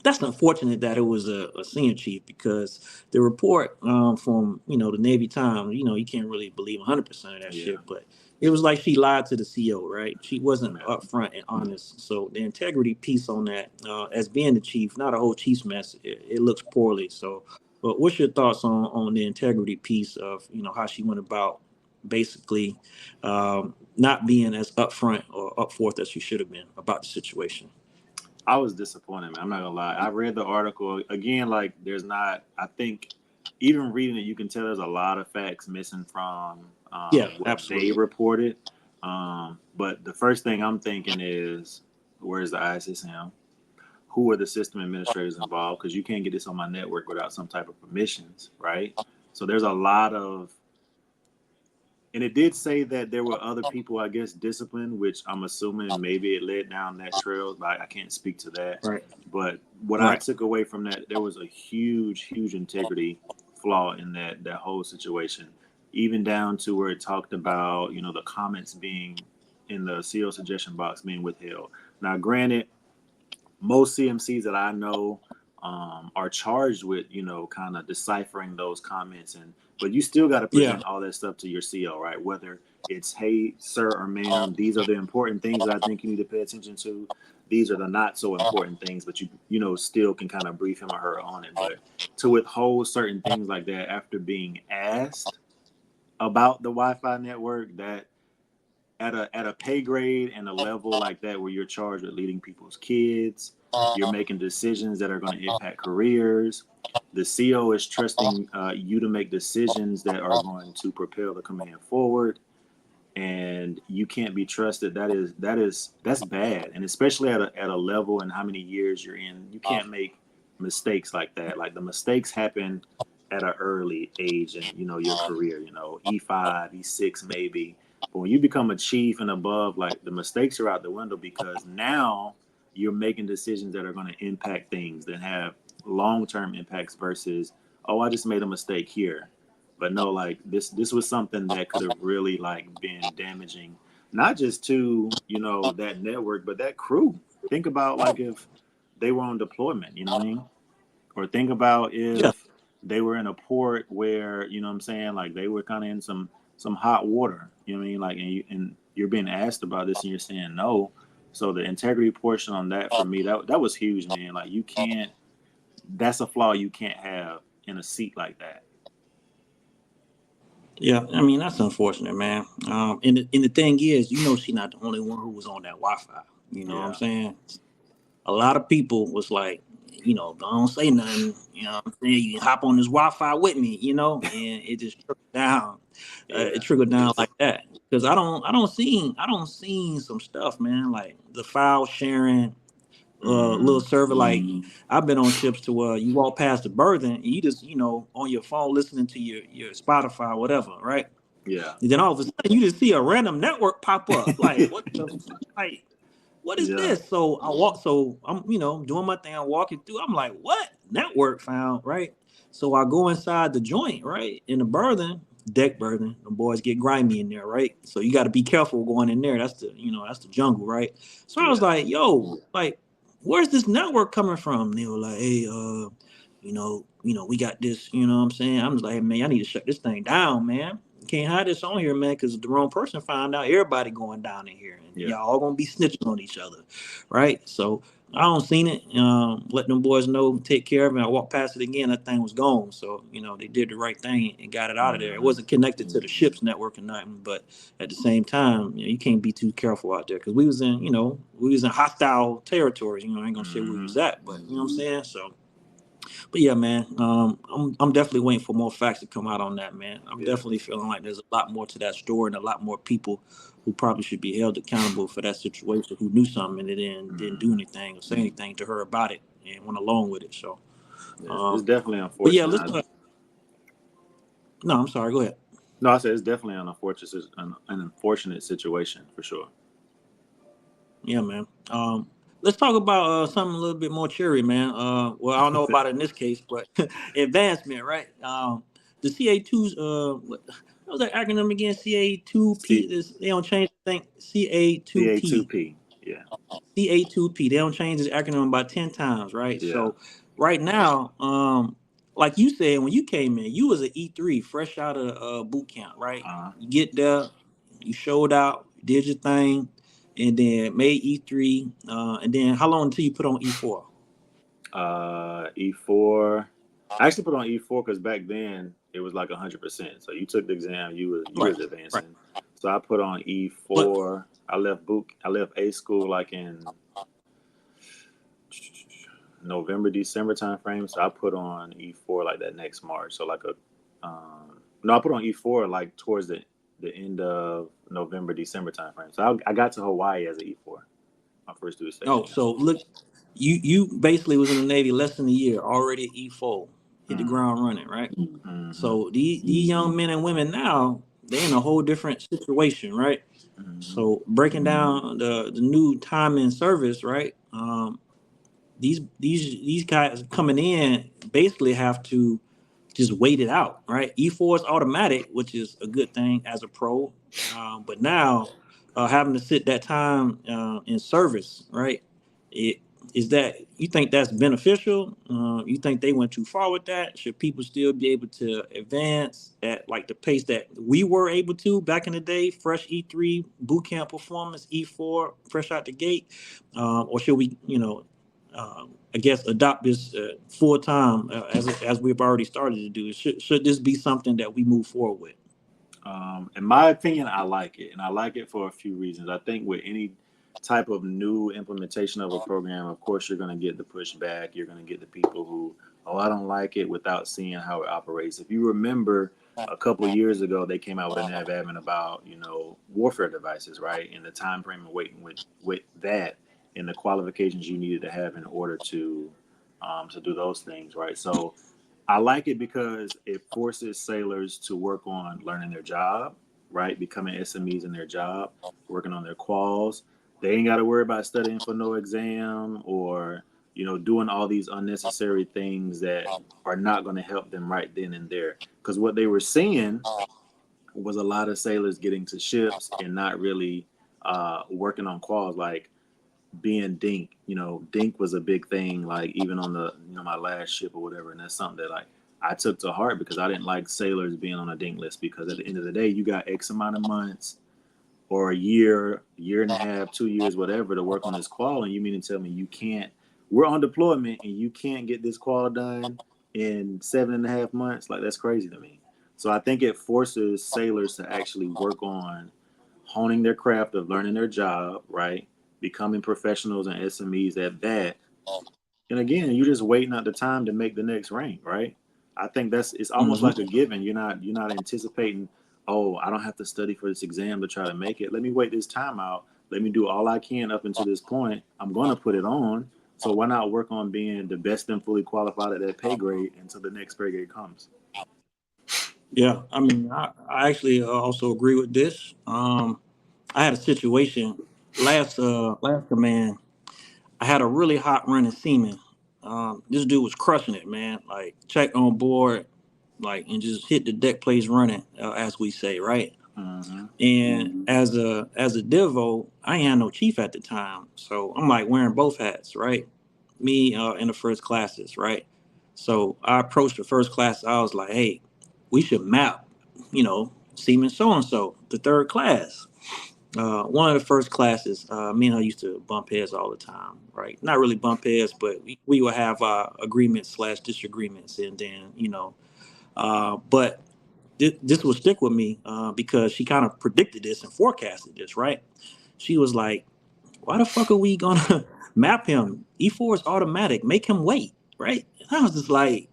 that's unfortunate that it was a senior chief, because the report from the Navy Times, you can't really believe 100% of that shit, but it was like she lied to the CO, right? She wasn't upfront and honest. So the integrity piece on that, as being the chief, not a whole chief's mess, it looks poorly. So, but what's your thoughts on the integrity piece of how she went about basically not being as upfront or up forth as she should have been about the situation? I was disappointed, man. I'm not gonna lie. I read the article again. Like, I think even reading it, you can tell there's a lot of facts missing from what absolutely. they reported. But the first thing I'm thinking is, where's the ISSM? Who are the system administrators involved? Because you can't get this on my network without some type of permissions, right? So there's a lot of, and it did say that there were other people, I guess, disciplined, which I'm assuming maybe it led down that trail, but I can't speak to that. Right. But what I took away from that, there was a huge integrity flaw in that whole situation, even down to where it talked about, the comments being in the CO suggestion box being withheld. Now, granted, most CMCs that I know are charged with, kind of deciphering those comments, but you still got to present all that stuff to your CO, right? Whether it's, hey, sir or ma'am, these are the important things that I think you need to pay attention to. These are the not so important things, but you still can kind of brief him or her on it. But to withhold certain things like that after being asked about the Wi-Fi network, that at a pay grade and a level like that, where you're charged with leading people's kids, you're making decisions that are going to impact careers. The CO is trusting you to make decisions that are going to propel the command forward, and you can't be trusted. That's bad, and especially at a level and how many years you're in, you can't make mistakes like that. Like, the mistakes happen at an early age in your career. E5, E6 maybe. But when you become a chief and above, like the mistakes are out the window because now you're making decisions that are going to impact things that have long-term impacts versus, oh, I just made a mistake here. But no, like this was something that could have really like been damaging, not just to, that network, but that crew. Think about like if they were on deployment, you know what I mean? Or think about Yeah, if they were in a port where, what I'm saying, like they were kind of in some hot water, you know what I mean? Like, and you're being asked about this and you're saying no. So the integrity portion on that for me, that was huge, man. Like you can't, that's a flaw you can't have in a seat like that. yeah. I mean, that's unfortunate, man. And the thing is, she's not the only one who was on that Wi-Fi. You know what I'm Yeah. saying? A lot of people was like, don't say nothing. You know what I'm saying? You can hop on this Wi-Fi with me, and it just trickled down. It Yeah. trickled down like that. Because I don't seen some stuff, man, like the file sharing, little Mm-hmm. server. Like I've been on ships to where you walk past the berthing and you just, on your phone listening to your Spotify or whatever, right? Yeah. And then all of a sudden you just see a random network pop up. Like, what the fuck? Like, what is Yeah. this? So I'm, doing my thing. I'm walking through. I'm like, what? Network found, right? So I go inside the joint, right? In the berthing, deck berthing, the boys get grimy in there, right? So you got to be careful going in there. That's the jungle, right? So I was Yeah. like, yo, like, where's this network coming from? And they were like, hey, we got this, you know what I'm saying? I'm just like, hey, man, I need to shut this thing down, man. You can't have this on here, man, because the wrong person found out, everybody going down in here, and Yeah. y'all all gonna be snitching on each other, right? So I don't seen it. Let them boys know, take care of it. I walked past it again, that thing was gone. So they did the right thing and got it out of there. It Mm-hmm. wasn't connected to the ship's network or nothing, but at the same time, you can't be too careful out there because we was in hostile territories. I ain't gonna say where we Mm-hmm. was at, but you know what I'm saying. So. But yeah, man, I'm definitely waiting for more facts to come out on that, man. I'm Yeah. definitely feeling like there's a lot more to that story and a lot more people who probably should be held accountable for that situation, who knew something and they didn't do Mm-hmm. anything or say anything to her about it and went along with it. So, Yeah. It's um, definitely but yeah, unfortunate. let's. No, I'm sorry. Go ahead. No, I said it's definitely an unfortunate situation for sure. Yeah, man. Let's talk about something a little bit more cheery, man. Well, I don't know about it in this case, but advancement, right? The CA2's what was that acronym again? CA2P. C They don't change the thing. CA2P. CA2P. Yeah. CA2P. They don't change this acronym about 10 times, right? Yeah. So right now, like you said, when you came in, you was an E3 fresh out of boot camp, right? Uh, You get there, you showed out, did your thing, and then made E3. And then how long until you put on E4? E4. I actually put on E4 because back then it was like 100%. So you took the exam, you Right, was right. advancing. So I put on But E4. I left A school like in November, December time frame. So I put on E4 like that next March. So like no, I put on E4 like towards the end of November, December time frame. So I got to Hawaii as an E4, my first dual station. so look, you basically was in the Navy less than a year, already at E4, hit the Mm-hmm. ground running, right? Mm-hmm. So these young men and women now, they're in a whole different situation, right? Mm-hmm. So breaking down the new time in service, right? These guys coming in basically have to just wait it out, right? E4 is automatic, which is a good thing as a pro, but now having to sit that time in service, right? It is that you think that's beneficial? You think they went too far with that? Should people still be able to advance at like the pace that we were able to back in the day? Fresh E3 boot camp performance, E4 fresh out the gate, or should we, I guess adopt this full time as we've already started to do? Should this be something that we move forward with? In my opinion, I like it, and I like it for a few reasons. I think with any type of new implementation of a program, of course, you're going to get the pushback. You're going to get the people who, oh, I don't like it, without seeing how it operates. If you remember, a couple of years ago, they came out with a nav admin about warfare devices, right, and the time frame and waiting with that, and the qualifications you needed to have in order to do those things, right? So I like it because it forces sailors to work on learning their job. right? Becoming SMEs in their job, working on their quals. They ain't got to worry about studying for no exam or, doing all these unnecessary things that are not going to help them right then and there. Because what they were seeing was a lot of sailors getting to ships and not really working on quals, like being dink. Dink was a big thing, like even on the my last ship or whatever. And that's something that, like, I took to heart because I didn't like sailors being on a dink list, because at the end of the day, you got X amount of months or a year and a half, 2 years, whatever, to work on this qual, and you mean to tell me you can't? We're on deployment and you can't get this qual done in 7.5 months? Like, that's crazy to me. So I think it forces sailors to actually work on honing their craft of learning their job, right? Becoming professionals and SMEs at that. And again, you're just waiting out the time to make the next rank, right? I think it's almost Mhm. like a given. You're not anticipating, oh, I don't have to study for this exam to try to make it. Let me wait this time out. Let me do all I can up until this point. I'm gonna put it on. So why not work on being the best and fully qualified at that pay grade until the next pay grade comes? Yeah, I mean, I actually also agree with this. I had a situation last command. I had a really hot running seaman. This dude was crushing it, man. Like, check on board, like, and just hit the deck plates running, as we say, right? Mm-hmm. And as a devo, I ain't had no chief at the time, so I'm like wearing both hats, right? Me in the first classes, right? So I approached the first class. I was like, hey, we should map, seaman so and so, the third class. One of the first classes, me and her used to bump heads all the time, right? Not really bump heads, but we would have agreements / disagreements, and then but this will stick with me because she kind of predicted this and forecasted this, right? She was like, why the fuck are we gonna map him? E4 is automatic. Make him wait, right? And I was just like,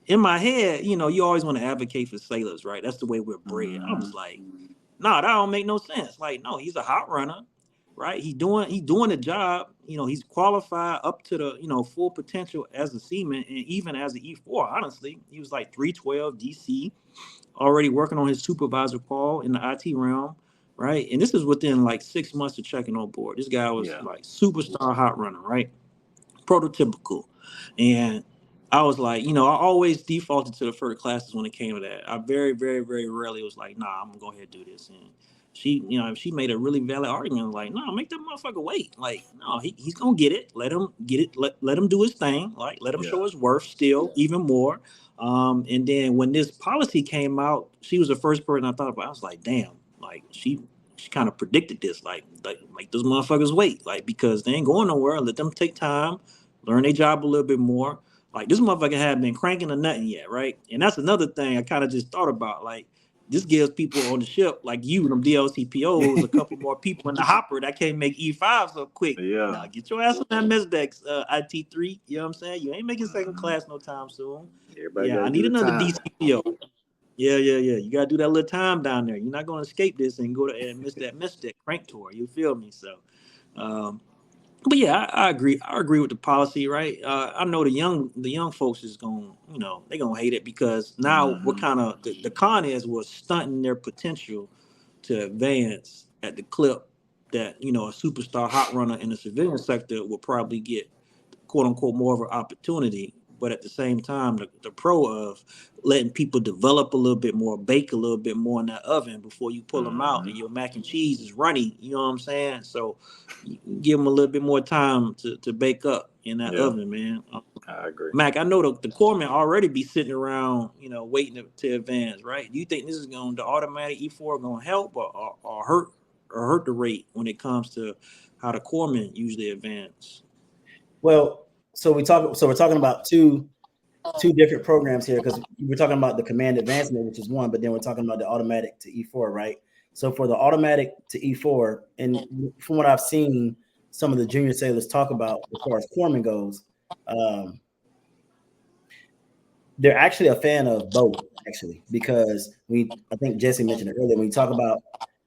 in my head, you always want to advocate for sailors, right? That's the way we're bred. I Mm-hmm. was like, nah, that don't make no sense. Like, no, he's a hot runner, right? He doing the job. He's qualified up to the full potential as a seaman, and even as an E4. Honestly, he was like 312 DC, already working on his supervisor call in the IT realm, right? And this is within like 6 months of checking on board. This guy was Yeah. like superstar hot runner, right? Prototypical. And I was like, I always defaulted to the first classes when it came to that. I very, very, very rarely was like, nah, I'm gonna go ahead and do this. And she made a really valid argument, like, no, make that motherfucker wait. Like, no, he's gonna get it. Let him get it. Let him do his thing. Like, let him Yeah. show his worth still, even more. And then when this policy came out, she was the first person I thought about. I was like, damn, like she kind of predicted this, like those motherfuckers wait, like, because they ain't going nowhere. Let them take time, learn their job a little bit more. Like, this motherfucker hadn't been cranking or nothing yet, right? And that's another thing I kind of just thought about. Like, this gives people on the ship, like you, them DLCPOs, a couple more people in the hopper that can't make E5 so quick. Yeah. Nah, get your ass on that MESDEX IT3. You know what I'm saying? You ain't making second Mm-hmm. class no time soon. Everybody got Yeah, to I do need the another time. DCPO. Yeah. You gotta do that little time down there. You're not gonna escape this and go to and miss that crank tour. You feel me? So, um, but yeah, I agree. I agree with the policy, right? I know the young folks is going, they're gonna hate it because now what Mm-hmm. kind of the con is was stunting their potential to advance at the clip that a superstar hot runner in the civilian sector will probably get, quote unquote, more of an opportunity. But at the same time, the pro of letting people develop a little bit more, bake a little bit more in that oven before you pull them out, Mm-hmm. and your mac and cheese is runny. You know what I'm saying? So you give them a little bit more time to bake up in that Yeah, oven, man. I agree. Mac, I know the corpsmen already be sitting around, waiting to advance, right? Do you think this is going the automatic E4 going to help or hurt the rate when it comes to how the corpsmen usually advance? Well, so we're talking about two different programs here, because we're talking about the command advancement, which is one, but then we're talking about the automatic to E4, right? So for the automatic to E4, and from what I've seen, some of the junior sailors talk about as far as corpsman goes, they're actually a fan of both, actually, because I think Jesse mentioned it earlier, when you talk about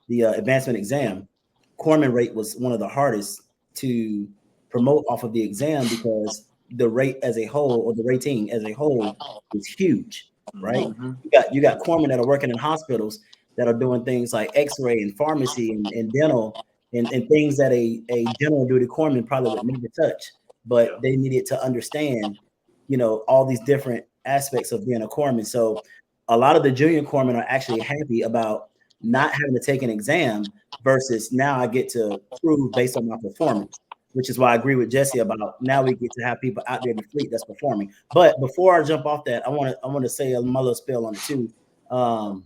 the advancement exam, corpsman rate was one of the hardest to promote off of the exam, because the rate as a whole, or the rating as a whole, is huge, right? Mm-hmm. You got corpsmen that are working in hospitals that are doing things like X-ray and pharmacy and dental and things that a general duty corpsman probably would never touch, but they needed to understand, all these different aspects of being a corpsman. So a lot of the junior corpsmen are actually happy about not having to take an exam versus now I get to prove based on my performance, which is why I agree with Jesse about now we get to have people out there in the fleet that's performing. But before I jump off that, I want to say my little spill on it too. I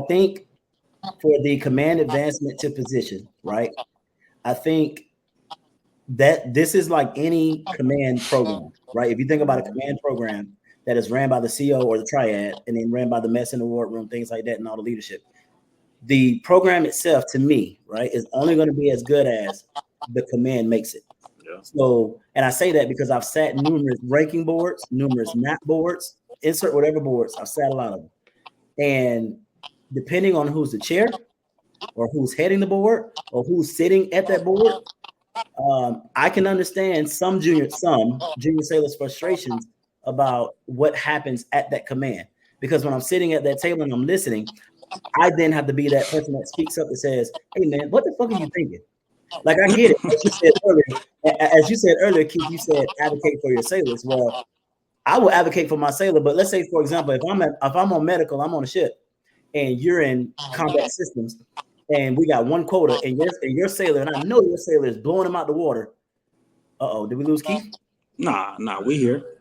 think for the command advancement to position, right? I think that this is like any command program, right? If you think about a command program that is ran by the CO or the triad and then ran by the mess in the wardroom, things like that, and all the leadership, the program itself, to me, right, is only going to be as good as the command makes it. Yeah. So, and I say that because I've sat numerous ranking boards, numerous map boards, insert whatever boards, I've sat a lot of them. And depending on who's the chair or who's heading the board or who's sitting at that board, I can understand some junior sailors' frustrations about what happens at that command. Because when I'm sitting at that table and I'm listening, I then have to be that person that speaks up and says, "Hey man, what the fuck are you thinking?" Like I get it. As you said earlier, Keith, you said advocate for your sailors. Well, I will advocate for my sailor, but let's say, for example, if I'm on medical, I'm on a ship, and you're in combat systems, and we got one quota, and your sailor, and I know your sailor is blowing him out the water. Did we lose Keith? Nah, we here.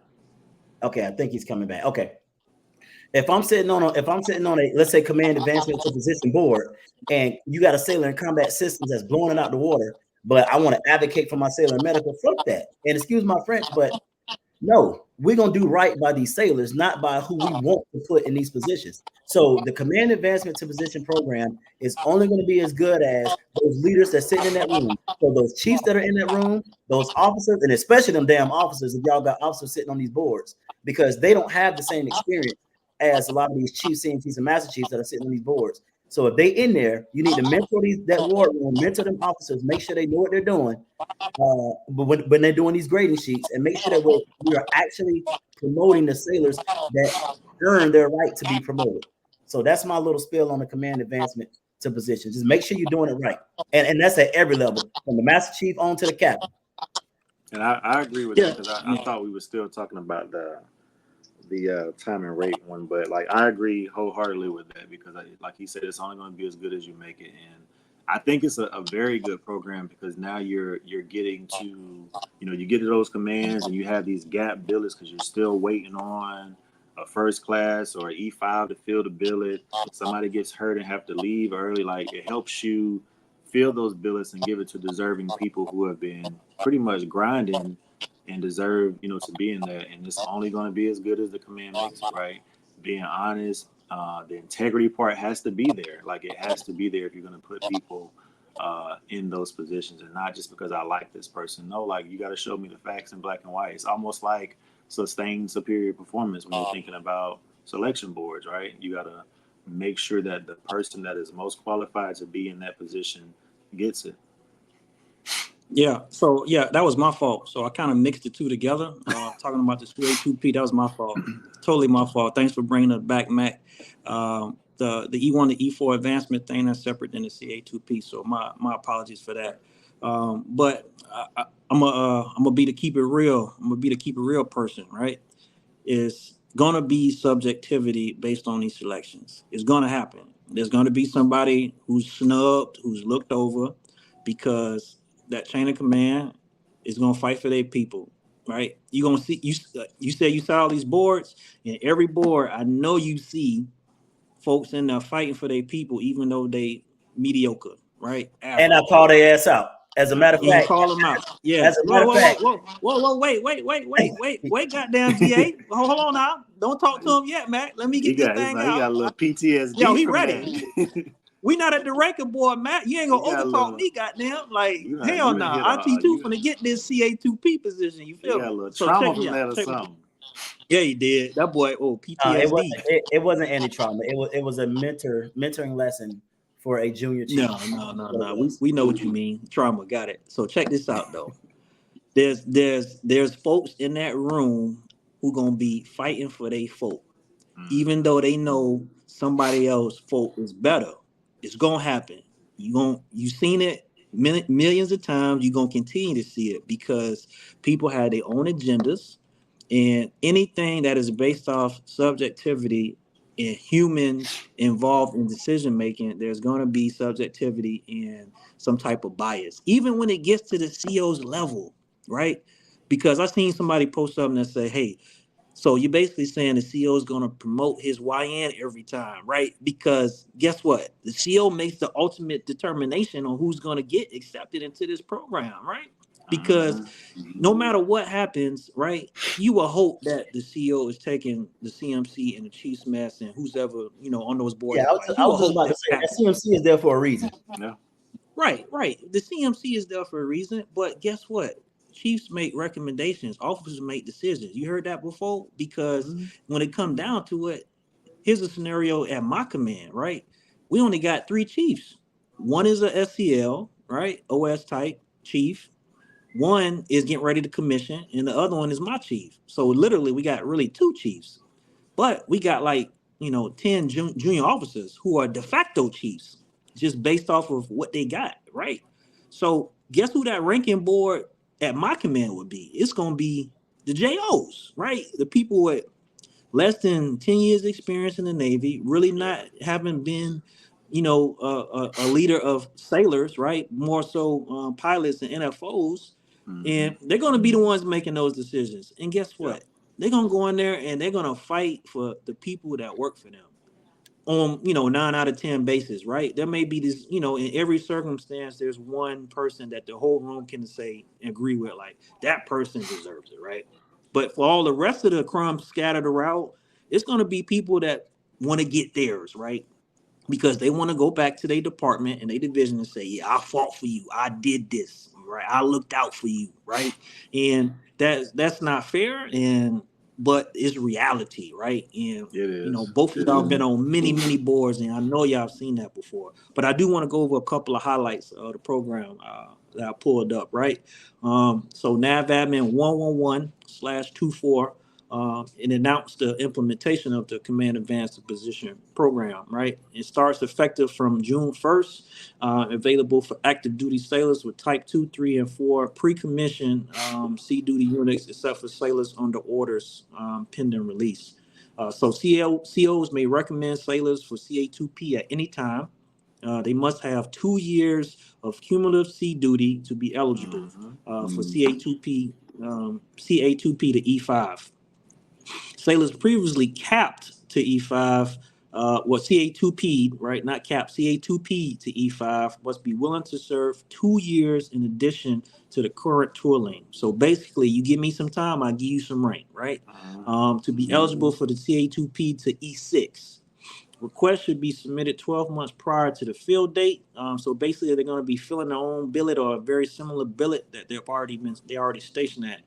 Okay, I think he's coming back. Okay. If I'm sitting on a let's say command advancement to position board, and you got a sailor in combat systems that's blowing it out the water, but I want to advocate for my sailor in medical, fuck that. And excuse my French, but no, we're gonna do right by these sailors, not by who we want to put in these positions. So the command advancement to position program is only going to be as good as those leaders that sit in that room. So those chiefs that are in that room, those officers, and especially them damn officers, if y'all got officers sitting on these boards, because they don't have the same experience as a lot of these chiefs, senior chiefs, and master chiefs that are sitting on these boards. So if they in there, you need to mentor that ward room, mentor them officers, make sure they know what they're doing. But when they're doing these grading sheets, and make sure that we are actually promoting the sailors that earn their right to be promoted. So that's my little spill on the command advancement to position. Just make sure you're doing it right, and that's at every level, from the master chief on to the captain. And I agree with that, because I thought we were still talking about the time and rate one, but like I agree wholeheartedly with that, because like he said, it's only going to be as good as you make it. And I think it's a very good program, because now you're getting to, you get to those commands and you have these gap billets because you're still waiting on a first class or an E5 to fill the billet. Somebody gets hurt and have to leave early. Like, it helps you fill those billets and give it to deserving people who have been pretty much grinding and deserve, to be in there. And it's only going to be as good as the command makes it, right? Being honest, the integrity part has to be there. Like, it has to be there if you're going to put people in those positions, and not just because I like this person. No, like, you got to show me the facts in black and white. It's almost like sustained superior performance when you're thinking about selection boards, right? You got to make sure that the person that is most qualified to be in that position gets it. Yeah, so that was my fault. So I kind of mixed the two together. Talking about the CA2P, that was my fault. Totally my fault. Thanks for bringing it back, Mac. The E1 to E4 advancement thing, that's separate than the CA2P. So my apologies for that. But I'm gonna be the keep it real. I'm gonna be the keep it real person, right? It's gonna be subjectivity based on these selections. It's gonna happen. There's gonna be somebody who's snubbed, who's looked over, because that chain of command is gonna fight for their people, right? You're gonna see. You said you saw all these boards, and every board, I know you see folks in there fighting for their people, even though they mediocre, right? Average. And I call their ass out. As a matter of fact, you call them out. Yeah. As a matter of fact, whoa, wait, goddamn GA. Hold on now. Don't talk to him yet, Matt. Let me get this thing out. He got a little PTSD. Yo, he ready. We not at the ranking board, Matt. You ain't gonna overtalk me, goddamn. Like, hell no. RT2 finna get this CA2P position. You feel me? A little trauma from that or something. Yeah, he did. That boy, PTSD. It wasn't any trauma. It was a mentoring lesson for a junior chief. No. We know what you mean. Trauma, got it. So check this out though. There's folks in that room who gonna be fighting for their folk, even though they know somebody else folk is better. It's gonna happen. You seen it millions of times. You're gonna continue to see it because people have their own agendas, and anything that is based off subjectivity and humans involved in decision making, there's gonna be subjectivity and some type of bias, even when it gets to the CO's level, right? Because I seen somebody post something that say, "Hey, so you're basically saying the CO is going to promote his YN every time, right? Because guess what? The CO makes the ultimate determination on who's going to get accepted into this program, right? Because no matter what happens, right, you will hope that the CO is taking the CMC and the Chiefs mess and who's ever, on those board Yeah, advice. I You was will just hope about to that say that happens. CMC is there for a reason. Yeah. Right. The CMC is there for a reason, but guess what? Chiefs make recommendations, officers make decisions. You heard that before? Because when it comes down to it, here's a scenario at my command, right? We only got 3 chiefs. One is a SCL, right? OS type chief. One is getting ready to commission, and the other one is my chief. So literally, we got really 2 chiefs. But we got 10 junior officers who are de facto chiefs, just based off of what they got, right? So guess who that ranking board at my command would be? It's gonna be the JOs, right? The people with less than 10 years experience in the Navy, really not having been, a leader of sailors, right? More so pilots and NFOs. And they're going to be the ones making those decisions. And guess what? They're going to go in there and they're going to fight for the people that work for them on 9 out of 10 basis, right? There may be this, in every circumstance there's one person that the whole room can say agree with, like that person deserves it, right? But for all the rest of the crumbs scattered around, it's going to be people that want to get theirs, right? Because they want to go back to their department and their division and say, yeah, I fought for you, I did this, right? I looked out for you, right? And that's not fair, and but it's reality, right? And It is. both of y'all been on many boards, and I know y'all have seen that before. But I do want to go over a couple of highlights of the program that I pulled up, right? So NAVADMIN 111/24 and announced the implementation of the Command Advanced Position Program, right? It starts effective from June 1st, available for active duty sailors with Type 2, 3, and 4 pre-commissioned sea duty units, except for sailors under orders pending release. So COs may recommend sailors for CA2P at any time. They must have 2 years of cumulative sea duty to be eligible for CA2P to E5. Sailors previously capped to E5, CA2P, right? Not capped, CA2P to E5 must be willing to serve 2 years in addition to the current tour length. So basically, you give me some time, I give you some rank, right? To be eligible for the CA2P to E6. Requests should be submitted 12 months prior to the field date. So basically, they're going to be filling their own billet or a very similar billet that they're already stationed at,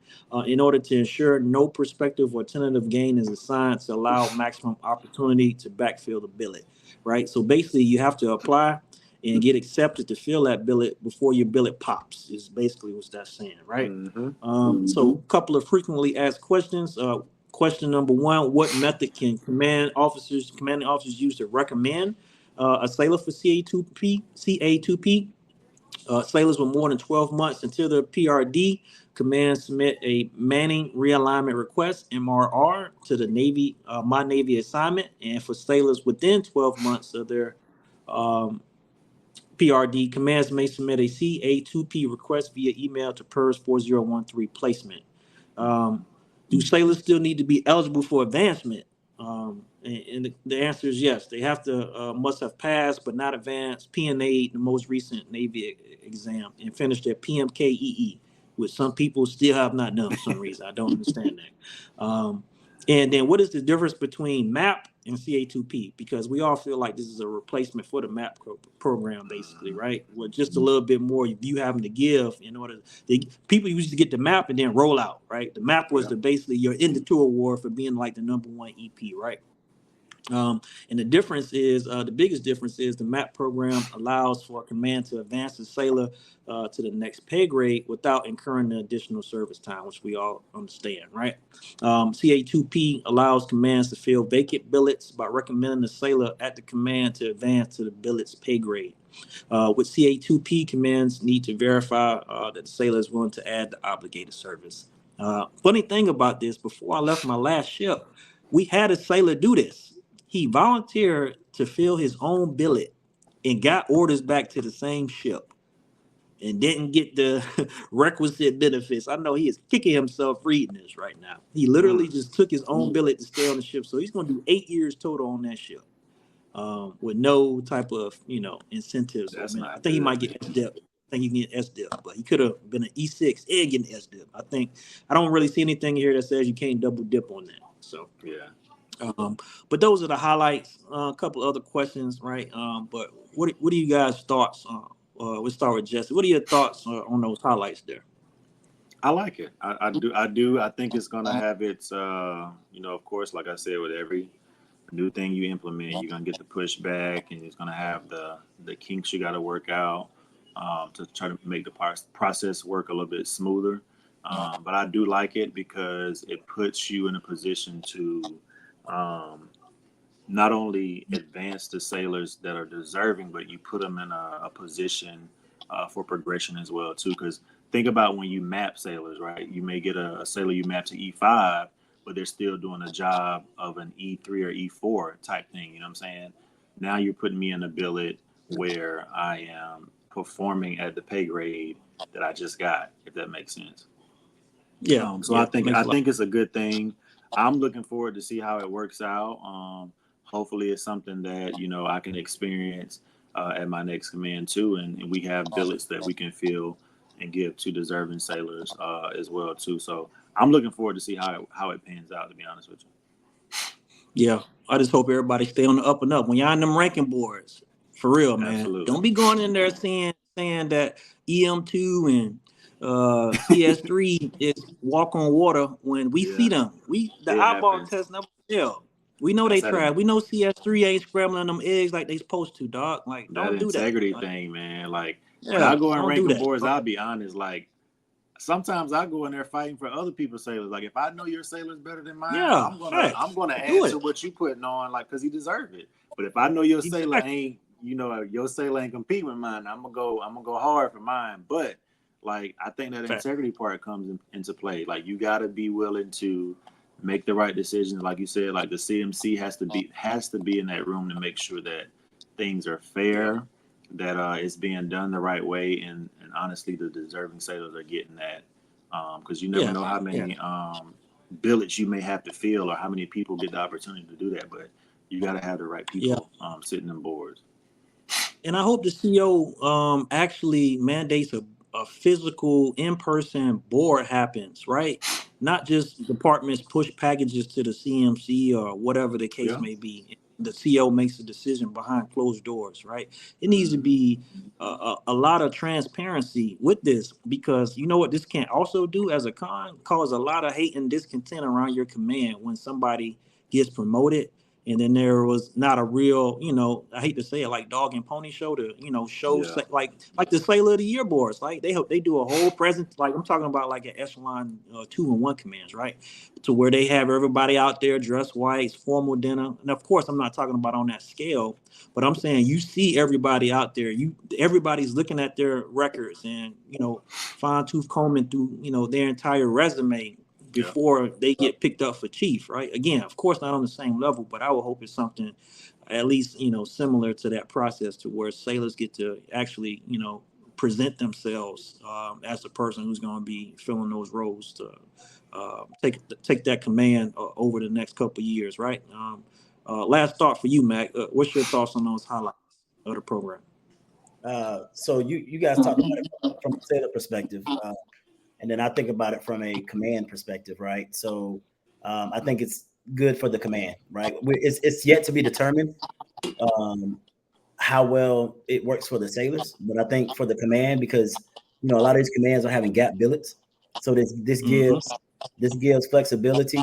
in order to ensure no prospective or tentative gain is assigned to allow maximum opportunity to backfill the billet. Right. So basically, you have to apply and get accepted to fill that billet before your billet pops. Is basically what that's saying, right? So a couple of frequently asked questions. Question number 1: what method can commanding officers use to recommend a sailor for CA2P? Sailors with more than 12 months until the PRD, command submit a manning realignment request (MRR) to the Navy, My Navy assignment, and for sailors within 12 months of their PRD, commands may submit a CA2P request via email to PERS 4013 placement. Do sailors still need to be eligible for advancement? And the answer is yes. They have to must have passed but not advanced PNA, the most recent Navy exam, and finished their PMKEE, which some people still have not done for some reason. I don't understand that. And then what is the difference between MAP and CA2P? Because we all feel like this is a replacement for the MAP program, basically, right? With just a little bit more you having to give in order. People used to get the MAP and then roll out, right? The MAP was basically your end of tour award for being like the #1 EP, right? And the difference is, the biggest difference is the MAP program allows for a command to advance the sailor to the next pay grade without incurring the additional service time, which we all understand, right? CA2P allows commands to fill vacant billets by recommending the sailor at the command to advance to the billet's pay grade. With CA2P, commands need to verify that the sailor is willing to add the obligated service. Funny thing about this, before I left my last ship, we had a sailor do this. He volunteered to fill his own billet and got orders back to the same ship and didn't get the requisite benefits. I know he is kicking himself reading this right now. He literally just took his own billet to stay on the ship. So he's going to do 8 years total on that ship with no type of, incentives. I think he might get SDIP. I think he can get SDIP, but he could have been an E6 and getting SDIP. I don't really see anything here that says you can't double dip on that. So, yeah. But those are the highlights. A couple other questions, right? But what are you guys' thoughts? We'll start with Jesse. What are your thoughts on those highlights there? I like it. I do. I think it's going to have its, of course, like I said, with every new thing you implement, you're going to get the pushback, and it's going to have the kinks you got to work out to try to make the process work a little bit smoother. But I do like it because it puts you in a position to not only advance the sailors that are deserving, but you put them in a position for progression as well too. Because think about when you map sailors, right? You may get a sailor you map to E5, but they're still doing a job of an E3 or E4 type thing. You know what I'm saying? Now you're putting me in a billet where I am performing at the pay grade that I just got, if that makes sense. Yeah. I think it's a good thing. I'm looking forward to see how it works out. Hopefully it's something that, I can experience at my next command too. And we have billets that we can fill and give to deserving sailors as well too. So I'm looking forward to see how it pans out, to be honest with you. Yeah. I just hope everybody stay on the up and up. When you're on them ranking boards, for real, man. Absolutely. Don't be going in there saying that EM2 and CS3 is walk on water when we see them. The eyeball test never fail. We know they tried. We know CS3 ain't scrambling them eggs like they supposed to, dog. Like, don't do that. That integrity thing, man. Like, when I go in ranking boards, I'll be honest. Like, sometimes I go in there fighting for other people's sailors. Like, if I know your sailor's better than mine, I'm gonna add to what you putting on, like, because he deserves it. But if I know your sailor ain't, your sailor ain't competing with mine, I'm gonna go hard for mine. But like, I think that integrity part comes into play. Like, you got to be willing to make the right decisions. Like you said, like the CMC has to be in that room to make sure that things are fair, that it's being done the right way, and honestly, the deserving sailors are getting that. Because you never know how many billets you may have to fill, or how many people get the opportunity to do that. But you got to have the right people sitting in boards. And I hope the CO actually mandates a physical in-person board happens, right? Not just departments push packages to the CMC or whatever the case may be. The CO makes a decision behind closed doors, right? It needs to be a lot of transparency with this, because you know what this can also do as a con? Cause a lot of hate and discontent around your command when somebody gets promoted. And then there was not a real, I hate to say it, like dog and pony show to, show like the Sailor of the Year boards. Like they do a whole present, like I'm talking about like an echelon 2 and 1 commands, right? To where they have everybody out there dressed white, formal dinner. And of course, I'm not talking about on that scale, but I'm saying you see everybody out there. Everybody's looking at their records and, fine tooth combing through, their entire resume before they get picked up for chief, right? Again, of course, not on the same level, but I would hope it's something at least, similar to that process, to where sailors get to actually, present themselves as the person who's going to be filling those roles to take that command over the next couple of years, right? Last thought for you, Mac. What's your thoughts on those highlights of the program? So you guys talk about it from a sailor perspective. And then I think about it from a command perspective, right? So I think it's good for the command, right? It's yet to be determined how well it works for the sailors, but I think for the command, because a lot of these commands are having gap billets, so this gives flexibility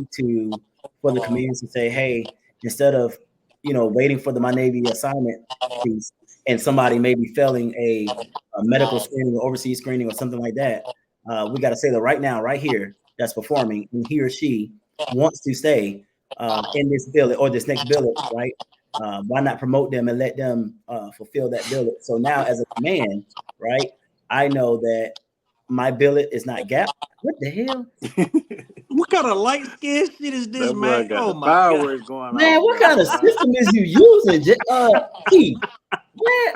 for the commands to say, hey, instead of waiting for my Navy assignment piece, and somebody may be failing a medical screening or overseas screening or something like that, we got to say that right now, right here, that's performing, and he or she wants to stay in this billet or this next billet, right? Why not promote them and let them fulfill that billet? So now, as a command, right, I know that my billet is not gapped. What the hell? What kind of light skin shit is this, That boy man? got Oh the my god, fireworks going Man, off, what man. kind of system is you using, Keith? Man,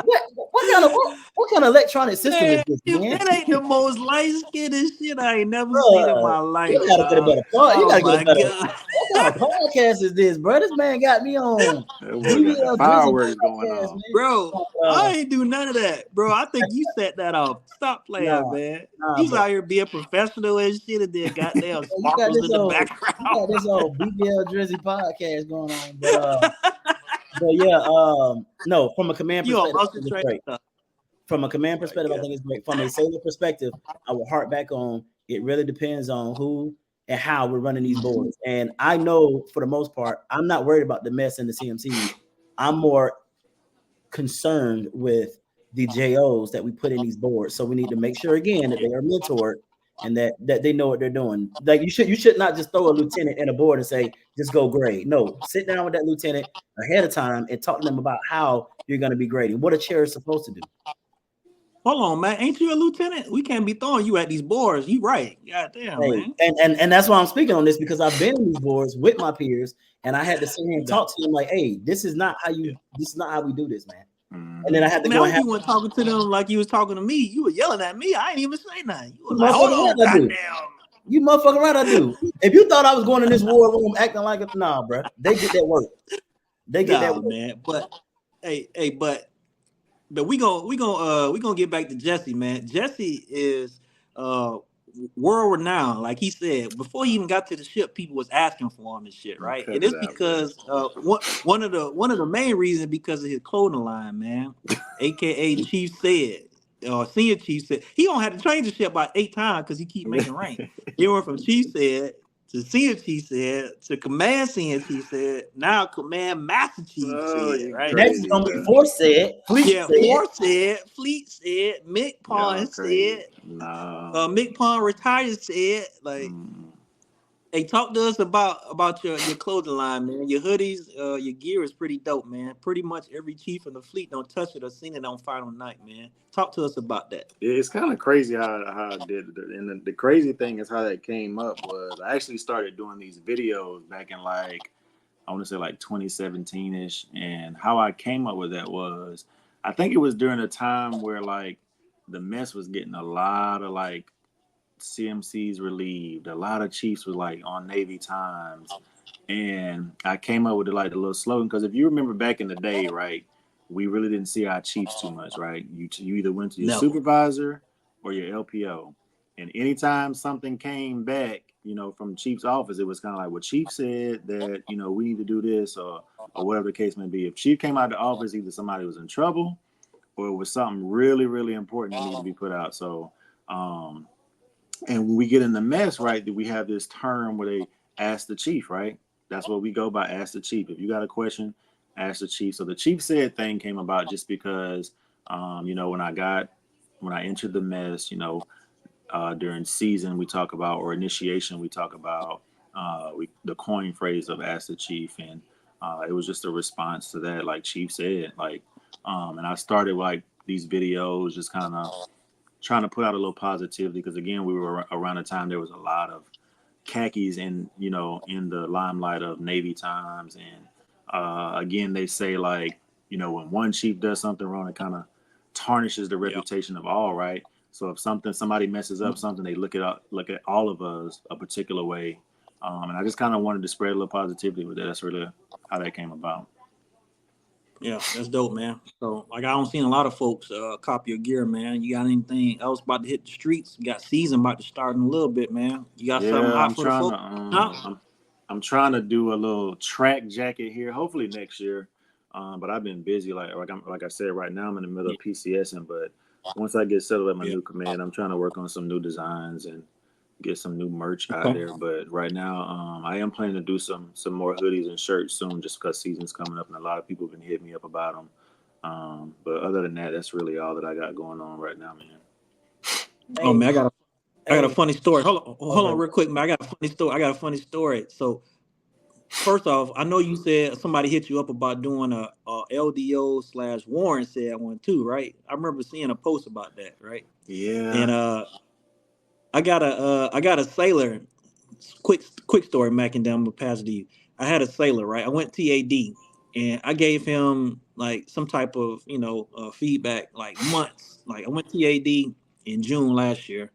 what kind of electronic system is man! this, If man? that ain't the most light skinned shit I ain't never seen in Bruh, my life, you gotta get a dog. better part. You Oh gotta get a my better. god. What kind of podcast is this, bro? This man got me on That boy got the BBL Drizzy fireworks going podcast, off. man. Bro, I ain't do none of that, bro. I think you set that off. Stop playing, Nah, man. nah, He's but out here being professional and shit, and then goddamn you got sparkles this in the old, background. BBL Drizzy podcast going on, but yeah, no, from a command You perspective, I almost think it's train great. stuff. From a command My perspective, I God. think it's great. From a sailor perspective, I will harp back on it really depends on who and how we're running these boards. And I know for the most part, I'm not worried about the mess in the CMC. I'm more concerned with the JOs that we put in these boards. So we need to make sure again that they are mentored and that they know what they're doing. Like you should not just throw a lieutenant in a board and say, just go grade. No, sit down with that lieutenant ahead of time and talk to them about how you're going to be grading, what a chair is supposed to do. Hold on, man. Ain't you a lieutenant? We can't be throwing you at these boards. You right. God damn, Hey, man. and that's why I'm speaking on this, because I've been in these boards with my peers and I had to sit here and talk to them like, hey, this is not how we do this, man. And then I had to Man, I go and hope have you weren't talking to them like you was talking to me. You were yelling at me. I ain't even say nothing. You you was like, hold motherfucking on, right I do. goddamn. You motherfucking right I do. If you thought I was going in this war room acting like it, nah, bro. They get that work. They get that Nah, work. man. But but we gonna get back to Jesse, man. Jesse is uh world renowned. Like he said, before he even got to the ship, people was asking for him and shit, right? Cut And it it's out, because one of the main reasons because of his clothing line, man. AKA Chief said, senior Chief said he don't have to change the ship about 8 times because he keep man. making rank. He went from Chief said to senior Chief said to command senior Chief said, now command master Chief Oh, said, you right? Next is crazy, gonna be bro. Force said, Fleet Yeah, said. Force said, Fleet said, Mick Y'all Pond crazy. said, No. Mick Pond retired said, like, hey, talk to us about your clothing line, man. Your hoodies, your gear is pretty dope, man. Pretty much every chief in the fleet don't touch it or seen it on final night, man. Talk to us about that. It's kind of crazy how I did it. And the crazy thing is how that came up was I actually started doing these videos back in like, I want to say like 2017-ish. And how I came up with that was, I think it was during a time where like the mess was getting a lot of like CMCs relieved. A lot of chiefs was like on Navy times. And I came up with like a little slogan because if you remember back in the day, right, we really didn't see our chiefs too much, right? You either went to your No. supervisor or your LPO, and anytime something came back, from Chief's office, it was kind of like, well, Chief said that we need to do this or whatever the case may be. If Chief came out of the office, either somebody was in trouble or it was something really, really important that needed to be put out. So, and when we get in the mess, right, that we have this term where they ask the chief, right? That's what we go by, ask the chief. If you got a question, ask the chief. So the chief said thing came about just because, when I entered the mess, during season we talk about, or initiation we talk about, the coin phrase of ask the chief, and it was just a response to that, like Chief said, like, and I started like these videos, just kind of trying to put out a little positivity because again we were around the time there was a lot of khakis in the limelight of Navy times, and again they say like when one chief does something wrong it kind of tarnishes the reputation of all, right? So if somebody messes up something, they look at all of us a particular way, and I just kind of wanted to spread a little positivity with that. That's really how that came about. Yeah, that's dope, man. So, like, I don't seen a lot of folks copy your gear, man. You got anything else about to hit the streets? You got season about to start in a little bit, man. You got something Yeah, hot for the folks? I'm trying to do a little track jacket here, hopefully next year. But I've been busy, like I said, right now I'm in the middle of PCSing. But once I get settled at my new command, I'm trying to work on some new designs and get some new merch out there. But right now, I am planning to do some more hoodies and shirts soon, just because season's coming up and a lot of people have been hitting me up about them. But other than that, that's really all that I got going on right now, man. Oh man, I got a Hey, funny story. Hold on, okay. real quick, man. I got a funny story. So first off, I know you said somebody hit you up about doing a LDO/Warren said one too, right? I remember seeing a post about that, right? Yeah. And I got a sailor. Quick story, Mac, and then I'm gonna pass it to you. I had a sailor, right? I went TAD, and I gave him like some type of feedback, like months. Like I went TAD in June last year,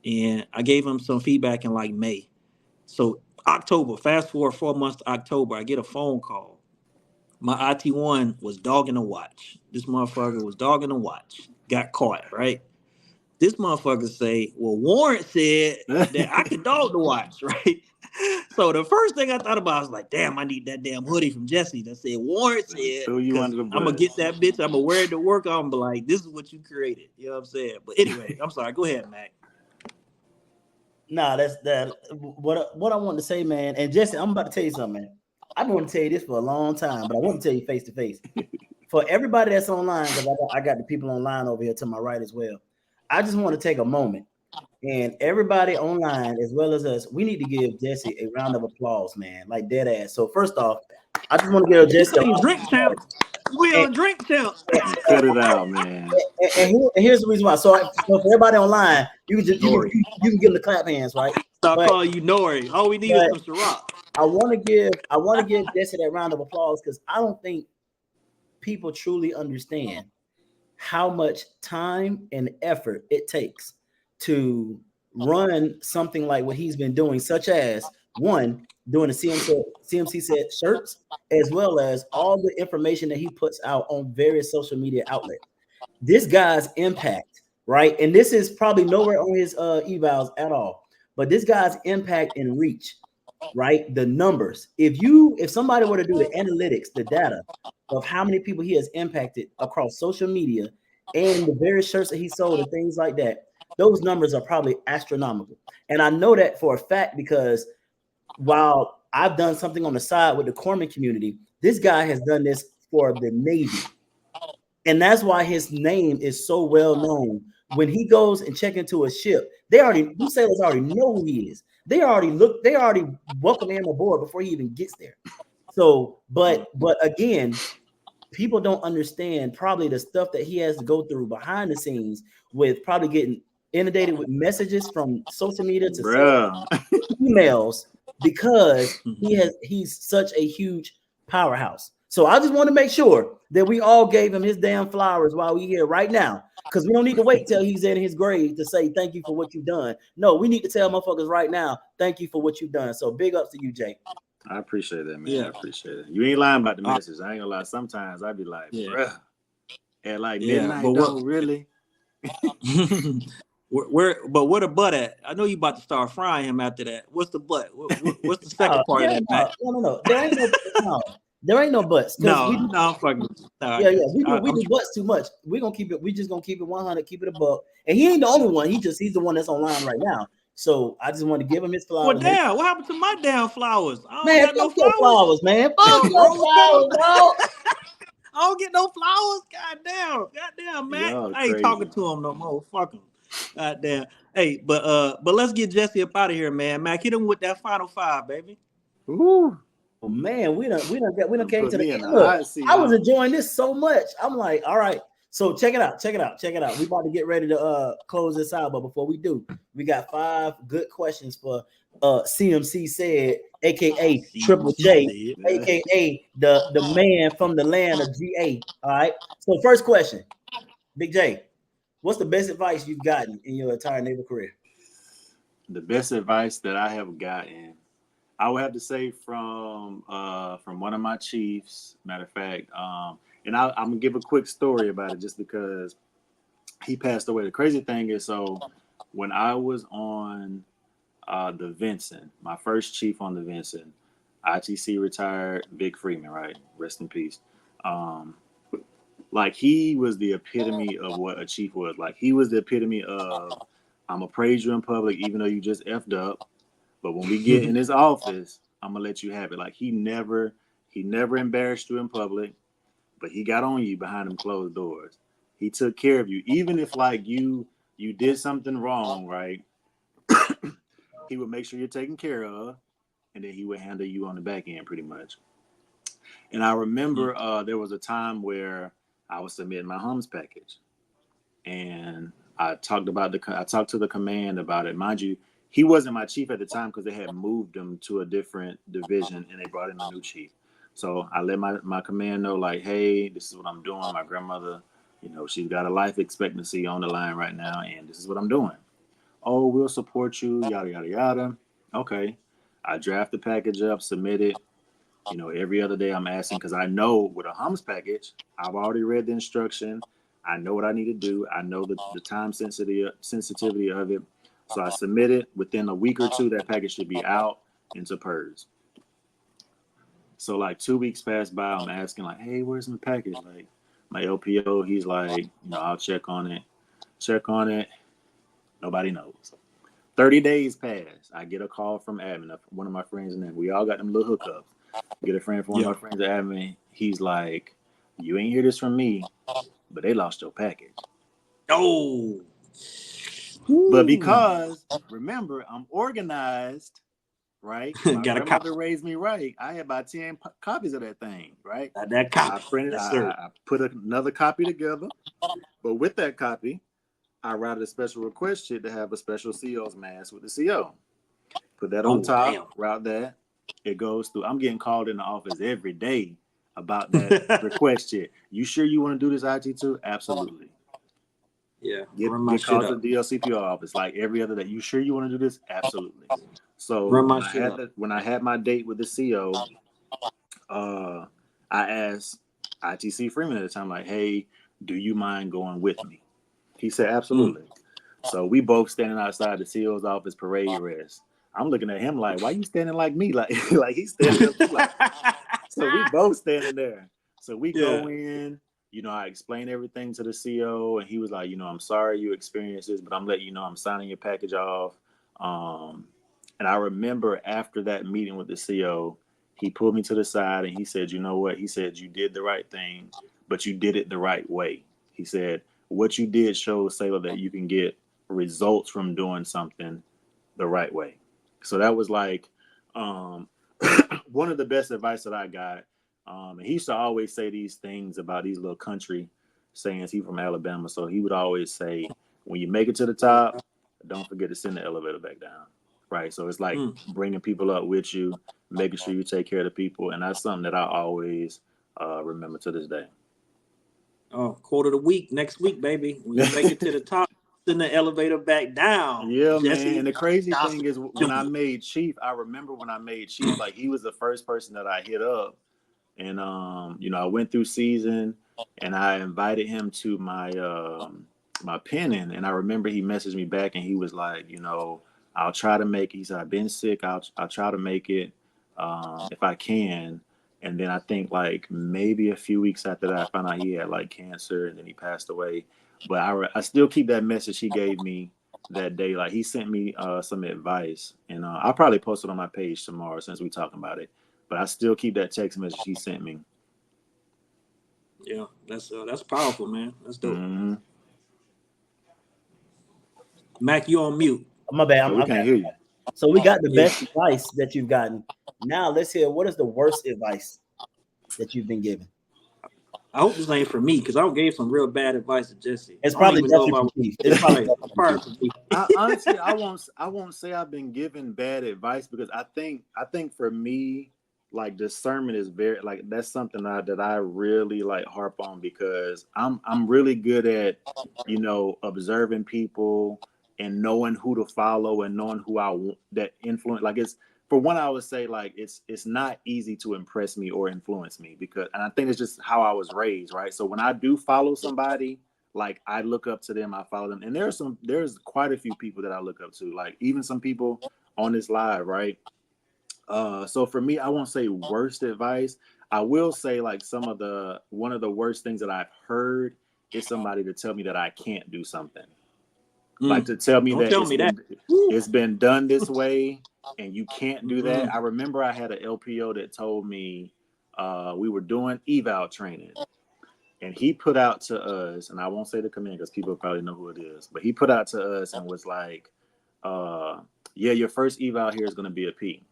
and I gave him some feedback in like May. So October, fast forward 4 months to October, I get a phone call. My IT1 was dogging a watch. This motherfucker was dogging a watch. Got caught, right? This motherfucker say, well, Warren said that I could dog the watch, right? So the first thing I thought about was like, damn, I need that damn hoodie from Jesse that said Warren said, Threw you because under the I'm gonna bus. get that bitch, I'm gonna wear it to work. I'm gonna be like, this is what you created. You know what I'm saying? But anyway, I'm sorry. Go ahead, Mac. Nah, that's that. What I want to say, man. And Jesse, I'm about to tell you something, man. I've been wanting to tell you this for a long time, but I want to tell you face to face. For everybody that's online, because I got the people online over here to my right as well. I just want to take a moment, and everybody online as well as us, we need to give Jesse a round of applause, man, like dead ass. So first off, I just want to give This Jesse a ain't round drink of champ. applause. We And, on drink champ. Cut it out, man. and here's the reason why. So for everybody online, you can just Nori. you can give them the clap hands, right? Start But calling you Nori. All we need is but some Ciroc. I want to give Jesse that round of applause because I don't think people truly understand how much time and effort it takes to run something like what he's been doing, such as one, doing the CMC set shirts, as well as all the information that he puts out on various social media outlets. This guy's impact, right? And this is probably nowhere on his evals at all, but this guy's impact and reach, right? The numbers. If somebody were to do the analytics, the data of how many people he has impacted across social media and the various shirts that he sold and things like that, those numbers are probably astronomical. And I know that for a fact because while I've done something on the side with the corpsman community, this guy has done this for the Navy. And that's why his name is so well known. When he goes and check into a ship, these sailors already know who he is. They already welcome him aboard before he even gets there. So, but again, people don't understand probably the stuff that he has to go through behind the scenes with probably getting inundated with messages from social media to Bruh. emails because he's such a huge powerhouse. So I just want to make sure that we all gave him his damn flowers while we're here right now. Because we don't need to wait till he's in his grave to say thank you for what you've done. No, we need to tell motherfuckers right now, thank you for what you've done. So big ups to you, Jay. I appreciate that, man. Yeah. I appreciate it. You ain't lying about the message. I ain't gonna lie. Sometimes I'd be like, Yeah. bruh, at like Yeah, midnight, but though, really? where the butt at? I know you about to start frying him after that. What's the butt? What's the second part of that, Mac? No. There ain't no there ain't no buts because No, I'm fucking. No, I yeah, got you. we do butts too much. We just gonna keep it 100, keep it a buck. And he ain't the only one. He's the one that's online right now. So I just want to give him his Well, flowers. damn, what happened to my damn flowers? I don't Man, got no fuck your flowers. flowers, man. Fuck Damn, your rose flowers, petal. bro. I don't get no flowers. God damn, Mac. Y'all I ain't crazy. talking to him no more. Fuck him. God damn. Hey, but let's get Jesse up out of here, man. Mac, hit him with that final five, baby. Ooh. Oh, man, we done came Put to me the in end. the Look, hot seat. I was enjoying this so much. I'm like, all right. So check it out. We about to get ready to close this out. But before we do, we got 5 good questions for CMC said, aka Triple J, aka the man from the land of GA. All right. So first question, Big J, what's the best advice you've gotten in your entire naval career? The best advice that I have gotten, I would have to say from one of my chiefs. Matter of fact, and I'm gonna give a quick story about it just because he passed away. The crazy thing is, so when I was on the Vincent, my first chief on the Vincent, ITC retired, Vic Freeman, right? Rest in peace. Like he was the epitome of what a chief was. Like he was the epitome of I'm gonna praise you in public, even though you just effed up. But when we get in his office, I'm gonna let you have it. Like he never embarrassed you in public, but he got on you behind them closed doors. He took care of you, even if like you did something wrong, right? He would make sure you're taken care of, and then he would handle you on the back end pretty much. And I remember there was a time where I was submitting my Hums package, and I talked to the command about it. Mind you, he wasn't my chief at the time because they had moved him to a different division and they brought in a new chief. So I let my command know, like, hey, this is what I'm doing. My grandmother, she's got a life expectancy on the line right now, and this is what I'm doing. Oh, we'll support you, yada, yada, yada. Okay. I draft the package up, submit it. Every other day I'm asking because I know with a Hums package, I've already read the instruction. I know what I need to do. I know the time sensitivity of it. So I submit it. Within a week or two, that package should be out into PERS. So like 2 weeks pass by, I'm asking like, hey, where's my package? Like my LPO, he's like, I'll check on it. Check on it. Nobody knows. 30 days pass. I get a call from admin, one of my friends, and then we all got them little hookups. Get a friend from one of my friends at admin. He's like, you ain't hear this from me, but they lost your package. Oh. But because, remember, I'm organized, right? My grandmother raised me right. I had about 10 copies of that thing, right? That copy. I printed, I put another copy together. But with that copy, I routed a special request sheet to have a special CO's mask with the CO. Put that on top, route that. It goes through. I'm getting called in the office every day about that request sheet. You sure you want to do this IT too? Absolutely. Yeah. Get called to the DLCPO office like every other day. You sure you want to do this? Absolutely. So when I had my date with the CO, I asked ITC Freeman at the time, like, hey, do you mind going with me? He said, absolutely. So we both standing outside the CO's office, parade rest. I'm looking at him like, why you standing like me? Like he's standing up too. Like, so we both standing there. So we go in, I explain everything to the CO, and he was like, I'm sorry you experienced this, but I'm letting you know I'm signing your package off. And I remember after that meeting with the CO, he pulled me to the side and he said, you know what? He said, you did the right thing, but you did it the right way. He said, what you did shows Sailor that you can get results from doing something the right way. So that was like one of the best advice that I got. And he used to always say these things about these little country sayings. He from Alabama. So he would always say, when you make it to the top, don't forget to send the elevator back down. Right. So it's like bringing people up with you, making sure you take care of the people. And that's something that I always remember to this day. Oh, quote of the week, next week, baby. When you make it to the top, send the elevator back down. Yeah, Jesse, man. And the crazy thing is when I made chief, I remember when I made chief, like he was the first person that I hit up. And, I went through season and I invited him to my penning. And I remember he messaged me back and he was like, I'll try to make it. He said, I've been sick. I'll try to make it if I can. And then I think like maybe a few weeks after that, I found out he had like cancer and then he passed away. But I still keep that message he gave me that day. Like he sent me some advice, and I'll probably post it on my page tomorrow since we talking about it. But I still keep that text message he sent me. Yeah, that's powerful, man. That's dope. Mm-hmm. Mac, you on mute. My bad. We can't hear you. So we got the best advice that you've gotten. Now let's hear what is the worst advice that you've been given. I hope this ain't for me because I gave some real bad advice to Jesse. It's probably definitely for me. It's probably for me. Honestly, I won't say I've been given bad advice because I think for me, like discernment is very like that's something that I really like harp on because I'm really good at observing people and knowing who to follow and knowing who I want that influence. Like it's for one, I would say like it's not easy to impress me or influence me and I think it's just how I was raised, right? So when I do follow somebody, like I look up to them, I follow them, and there's quite a few people that I look up to, like even some people on this live, right? So for me, I won't say worst advice. I will say like one of the worst things that I've heard is somebody to tell me that I can't do something. Like to tell me Don't that tell me that. it's been done this way and you can't do that. Mm-mm. I remember I had an LPO that told me we were doing eval training. And he put out to us, and I won't say the command because people probably know who it is, but he put out to us and was like, yeah, your first eval here is going to be a P.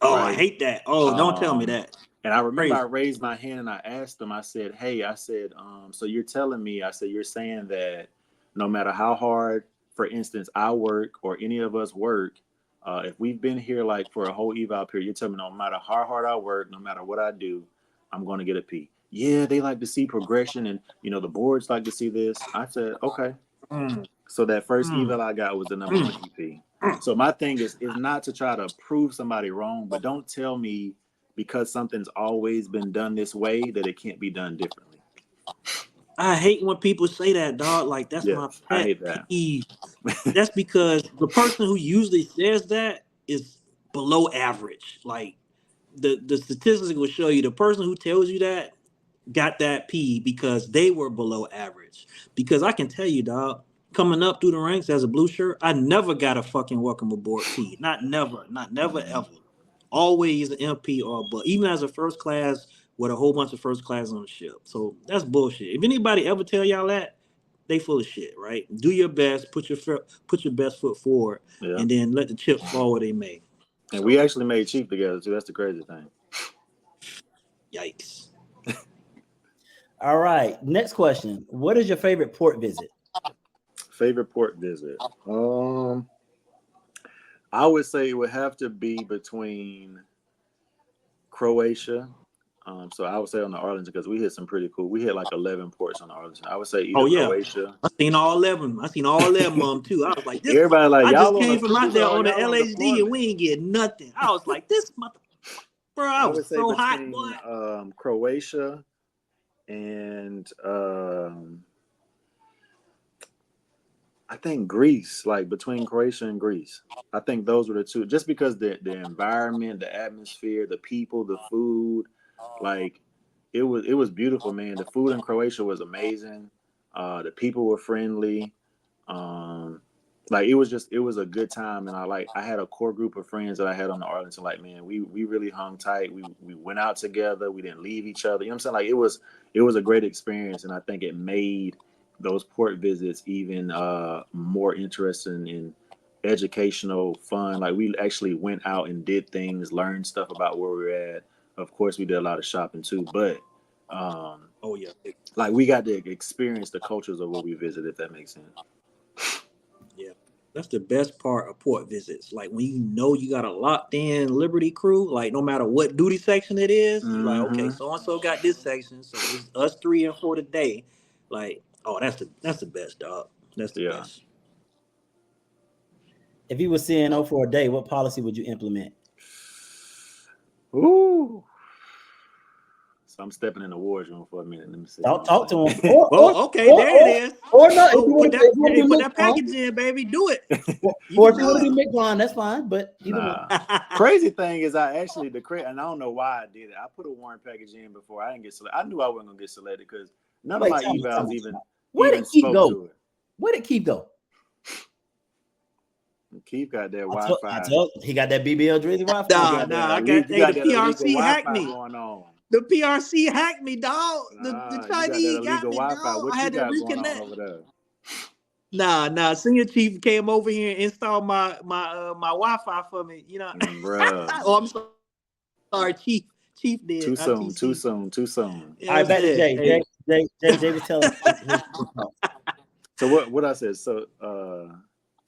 Oh, Right? I hate that. Oh, don't tell me that. And I remember Crazy. I raised my hand and I asked him, I said, hey, so you're telling me, I said, you're saying that no matter how hard, for instance, I work or any of us work, if we've been here like for a whole eval period, you're telling me no matter how hard I work, no matter what I do, I'm going to get a P. Yeah, they like to see progression and, the boards like to see this. I said, okay. Mm. So that first Mm. eval I got was the number one EP. So my thing is not to try to prove somebody wrong, but don't tell me because something's always been done this way that it can't be done differently. I hate when people say that, dog. Like, that's my Yes, I hate pet that. peeve. That's because the person who usually says that is below average. Like, the statistics will show you the person who tells you that got that P because they were below average. Because I can tell you, dog, coming up through the ranks as a blue shirt, I never got a fucking welcome aboard P. Not never ever. Always an MP or but even as a first class with a whole bunch of first class on the ship. So that's bullshit. If anybody ever tell y'all that, they full of shit, right? Do your best, put your best foot forward, Yeah. and then let the chips fall where they may. And So, we actually made Chief together too. That's the crazy thing. yikes. All right. Next question. What is your favorite port visit? Favorite port visit? I would say it would have to be between Croatia. So I would say on the Arlington because we hit some pretty cool. We hit like 11 ports on the Arlington. I would say either Oh yeah, Croatia. I seen all 11. I seen all 11 of them too. I was like, this. Everybody like I just y'all on came the from out cruiser there or on the y'all on LHD and deployment. we ain't get nothing. I was like, this mother, bro. I I was would say so hot, between boy. Croatia and I think Greece, like between Croatia and Greece. I think those were the two, just because the environment, the atmosphere, the people, the food, like it was beautiful, man. The food in Croatia was amazing. The people were friendly. Um, like it was a good time, and I had a core group of friends that I had on the Arlington. Like, man, we really hung tight. We went out together. We didn't leave each other. You know what I'm saying? Like it was a great experience, and I think it made those port visits even more interesting and educational, fun. Like we actually went out and did things, learned stuff about where we were at. Of course, we did a lot of shopping too, but Oh yeah, like we got to experience the cultures of where we visit, if that makes sense. yeah. That's the best part of port visits. Like when you know you got a locked in Liberty crew, like no matter what duty section it is, you like, okay, Mm-hmm. so and so got this section, so it's us 3 and 4 today. Like, oh, that's the best, dog. That's the Yeah. best. If you were CNO for a day, what policy would you implement? Ooh. So I'm stepping in the wardroom for a minute. Let me see. Talk to him. Well, okay, there it is. Or no, if Oh, you want to put be that package in, baby. Do it. You or can if you do want to it. be McLaren, that's fine. But either one. Crazy thing is, I actually and I don't know why I did it. I put a warrant package in before I didn't get selected. I knew I wasn't gonna get selected because none of my evals even Keith spoke go? to it. Where did Keith go? Keith got that I Wi-Fi. told he got that BBL Drizzy Wi-Fi. Nah. You got The that illegal PRC hacked Wi-Fi me. going on. The PRC hacked me, dog. The You got that Chinese got illegal me, Wi-Fi. dog. What I you had to got going on reconnect. over there? Nah. Senior Chief came over here and installed my Wi-Fi for me. You know. Bruh. Oh, I'm sorry, Chief. Chief did. Too soon. TC. Too soon. Too soon. You know All right, back to Jay. Hey. Jay was telling his So what I said. So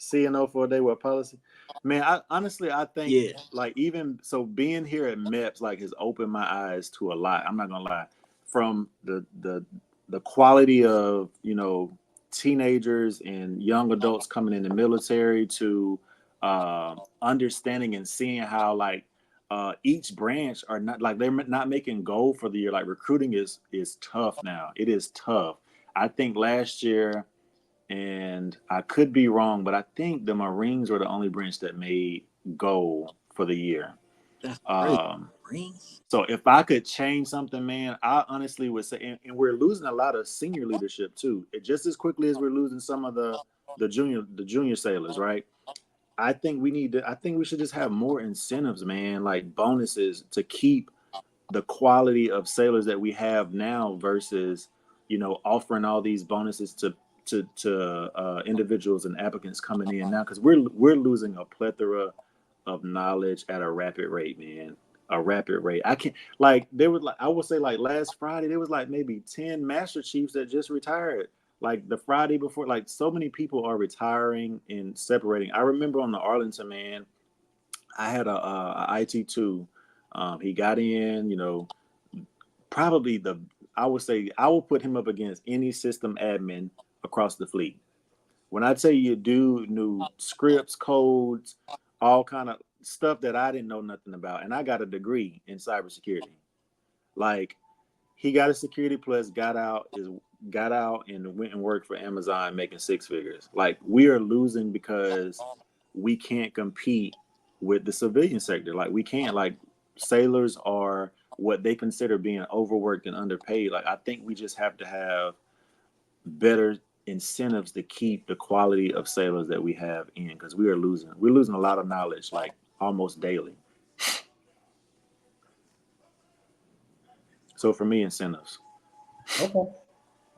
CNO for a day, what policy? Man, I honestly think like even so being here at MEPS like has opened my eyes to a lot. I'm not gonna lie. From the quality of, teenagers and young adults coming in the military to understanding and seeing how like each branch are not like they're not making goal for the year. Like recruiting is tough now. It is tough. I think last year, and I could be wrong, but I think the Marines were the only branch that made goal for the year. That's Marines. So if I could change something, man, I honestly would say, and we're losing a lot of senior leadership too. Just as quickly as we're losing some of the the junior sailors, right? I think we should just have more incentives, man, like bonuses to keep the quality of sailors that we have now versus, offering all these bonuses to individuals and applicants coming in now, because we're losing a plethora of knowledge at a rapid rate, man. A rapid rate. I can't, like, there was, like, I would say, like, last Friday there was like maybe 10 Master Chiefs that just retired. Like the Friday before, like, so many people are retiring and separating. I remember on the Arlington, man, I had a IT2. He got in, probably I would say I will put him up against any system admin across the fleet. When I tell you, dude knew scripts, codes, all kind of stuff that I didn't know nothing about, and I got a degree in cybersecurity. Like, he got a security plus, got out and went and worked for Amazon, making six figures. Like, we are losing because we can't compete with the civilian sector. Like, we can't. Like, sailors are what they consider being overworked and underpaid. Like, I think we just have to have better incentives to keep the quality of sailors that we have in, because we're losing a lot of knowledge, like, almost daily. So for me, incentives. Okay. All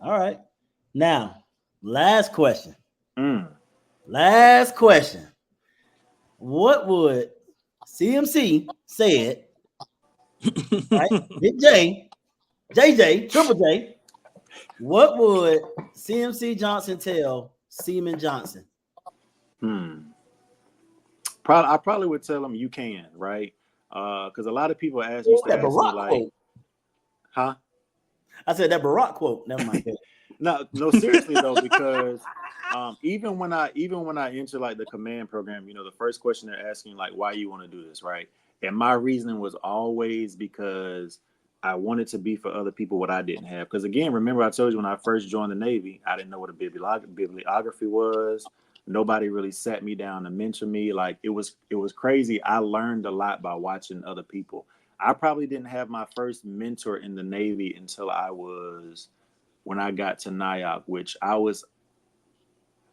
right. Now, last question. Last question. What would CMC said, right? Big J, JJ, Triple J. What would CMC Johnson tell Seaman Johnson? I probably would tell him you can, right? Because a lot of people used to ask me, like, quote. Huh? I said that Barack quote. Never mind. No, seriously though, because even when I enter, like, the command program, the first question they're asking, like, why you want to do this, right? And my reasoning was always because I wanted to be for other people what I didn't have. Because, again, remember I told you when I first joined the Navy, I didn't know what a bibliography was. Nobody really sat me down to mentor me. Like, it was crazy. I learned a lot by watching other people. I probably didn't have my first mentor in the Navy until when I got to NIOC, which I was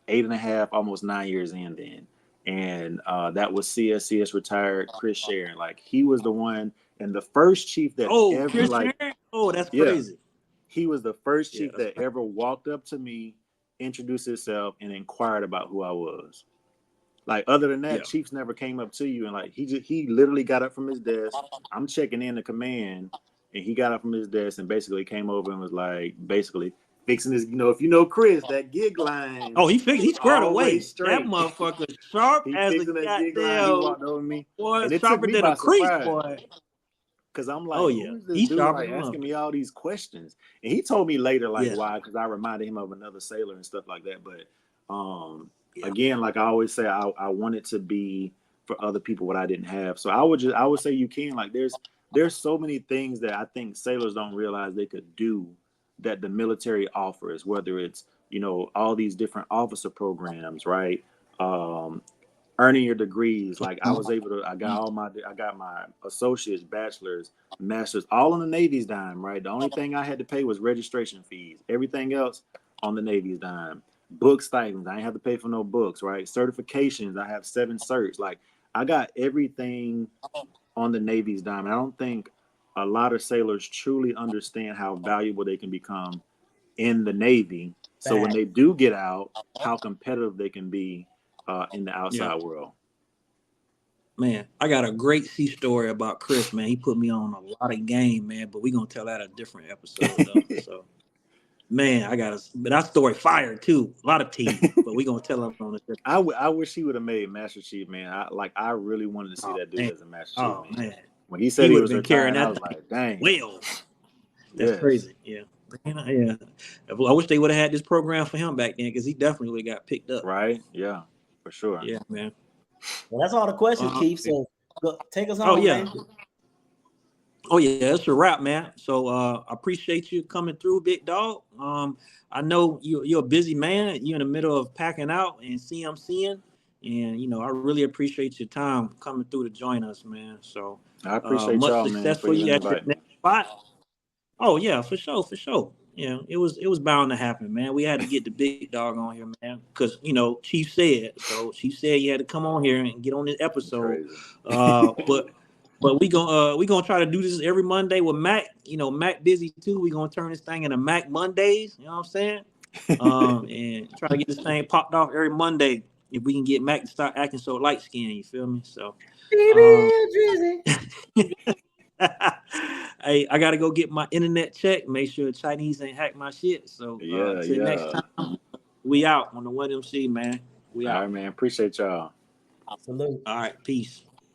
8.5, almost 9 years in then. And that was CSCS retired Chris Sharon. Like, he was the one, and the first chief that ever, Chris like, Sharon? Oh, that's crazy. He was the first chief that crazy. ever walked up to me, introduced himself, and inquired about who I was. Like, other than that, chiefs never came up to you, and, like, he literally got up from his desk. I'm checking in the command, and he got up from his desk and basically came over and was like, basically fixing his, if you know Chris, that gig line. Oh, he squared away. Straight. That motherfucker sharp as a goddamn. He walked over me, boy, and it sharper took me than by a crease, surprise. boy. Because I'm like, who's this dude, like, asking me all these questions? And he told me later, like, why? Because I reminded him of another sailor and stuff like that. But again, like I always say, I wanted to be for other people what I didn't have. So I would say you can. Like, there's so many things that I think sailors don't realize they could do that the military offers, whether it's, all these different officer programs, right? Earning your degrees. Like, I got my associates, bachelor's, master's, all on the Navy's dime, right? The only thing I had to pay was registration fees. Everything else on the Navy's dime. Book stipends, I ain't have to pay for no books, right? Certifications, I have 7 certs. Like, I got everything on the Navy's dime. And I don't think a lot of sailors truly understand how valuable they can become in the Navy. So when they do get out, how competitive they can be in the outside world. Man, I got a great sea story about Chris, man. He put me on a lot of game, man, but we're going to tell that a different episode, though. So, man, but that story fire, too. A lot of tea, but we're going to tell it on a different I wish he would have made Master Chief, man. I really wanted to see that dude as a Master Chief, man. When he said he was retiring, I was like, dang. Well, that's crazy, yeah. Yeah, I wish they would have had this program for him back then, because he definitely would have got picked up. Right? Yeah, for sure. Yeah, man. Well, that's all the questions, Keith. So take us home, man. Oh yeah, it's a wrap, man. So I appreciate you coming through, big dog. I know you're a busy man. You're in the middle of packing out and CMCing, and I really appreciate your time coming through to join us, man. So I appreciate much y'all, success man, for you at your next spot. Oh yeah, for sure. Yeah, it was bound to happen, man. We had to get the big dog on here, man, because Chief said so. Chief said you had to come on here and get on this episode. Crazy. But we gonna try to do this every Monday with Mac. Mac busy too. We gonna turn this thing into Mac Mondays. You know what I'm saying? And try to get this thing popped off every Monday. If we can get Mac to start acting so light skinned, you feel me? So, hey, I gotta go get my internet checked. Make sure Chinese ain't hack my shit. So, till next time, we out on the 1MC, man. We out. All right, man. Appreciate y'all. Salute. All right, peace.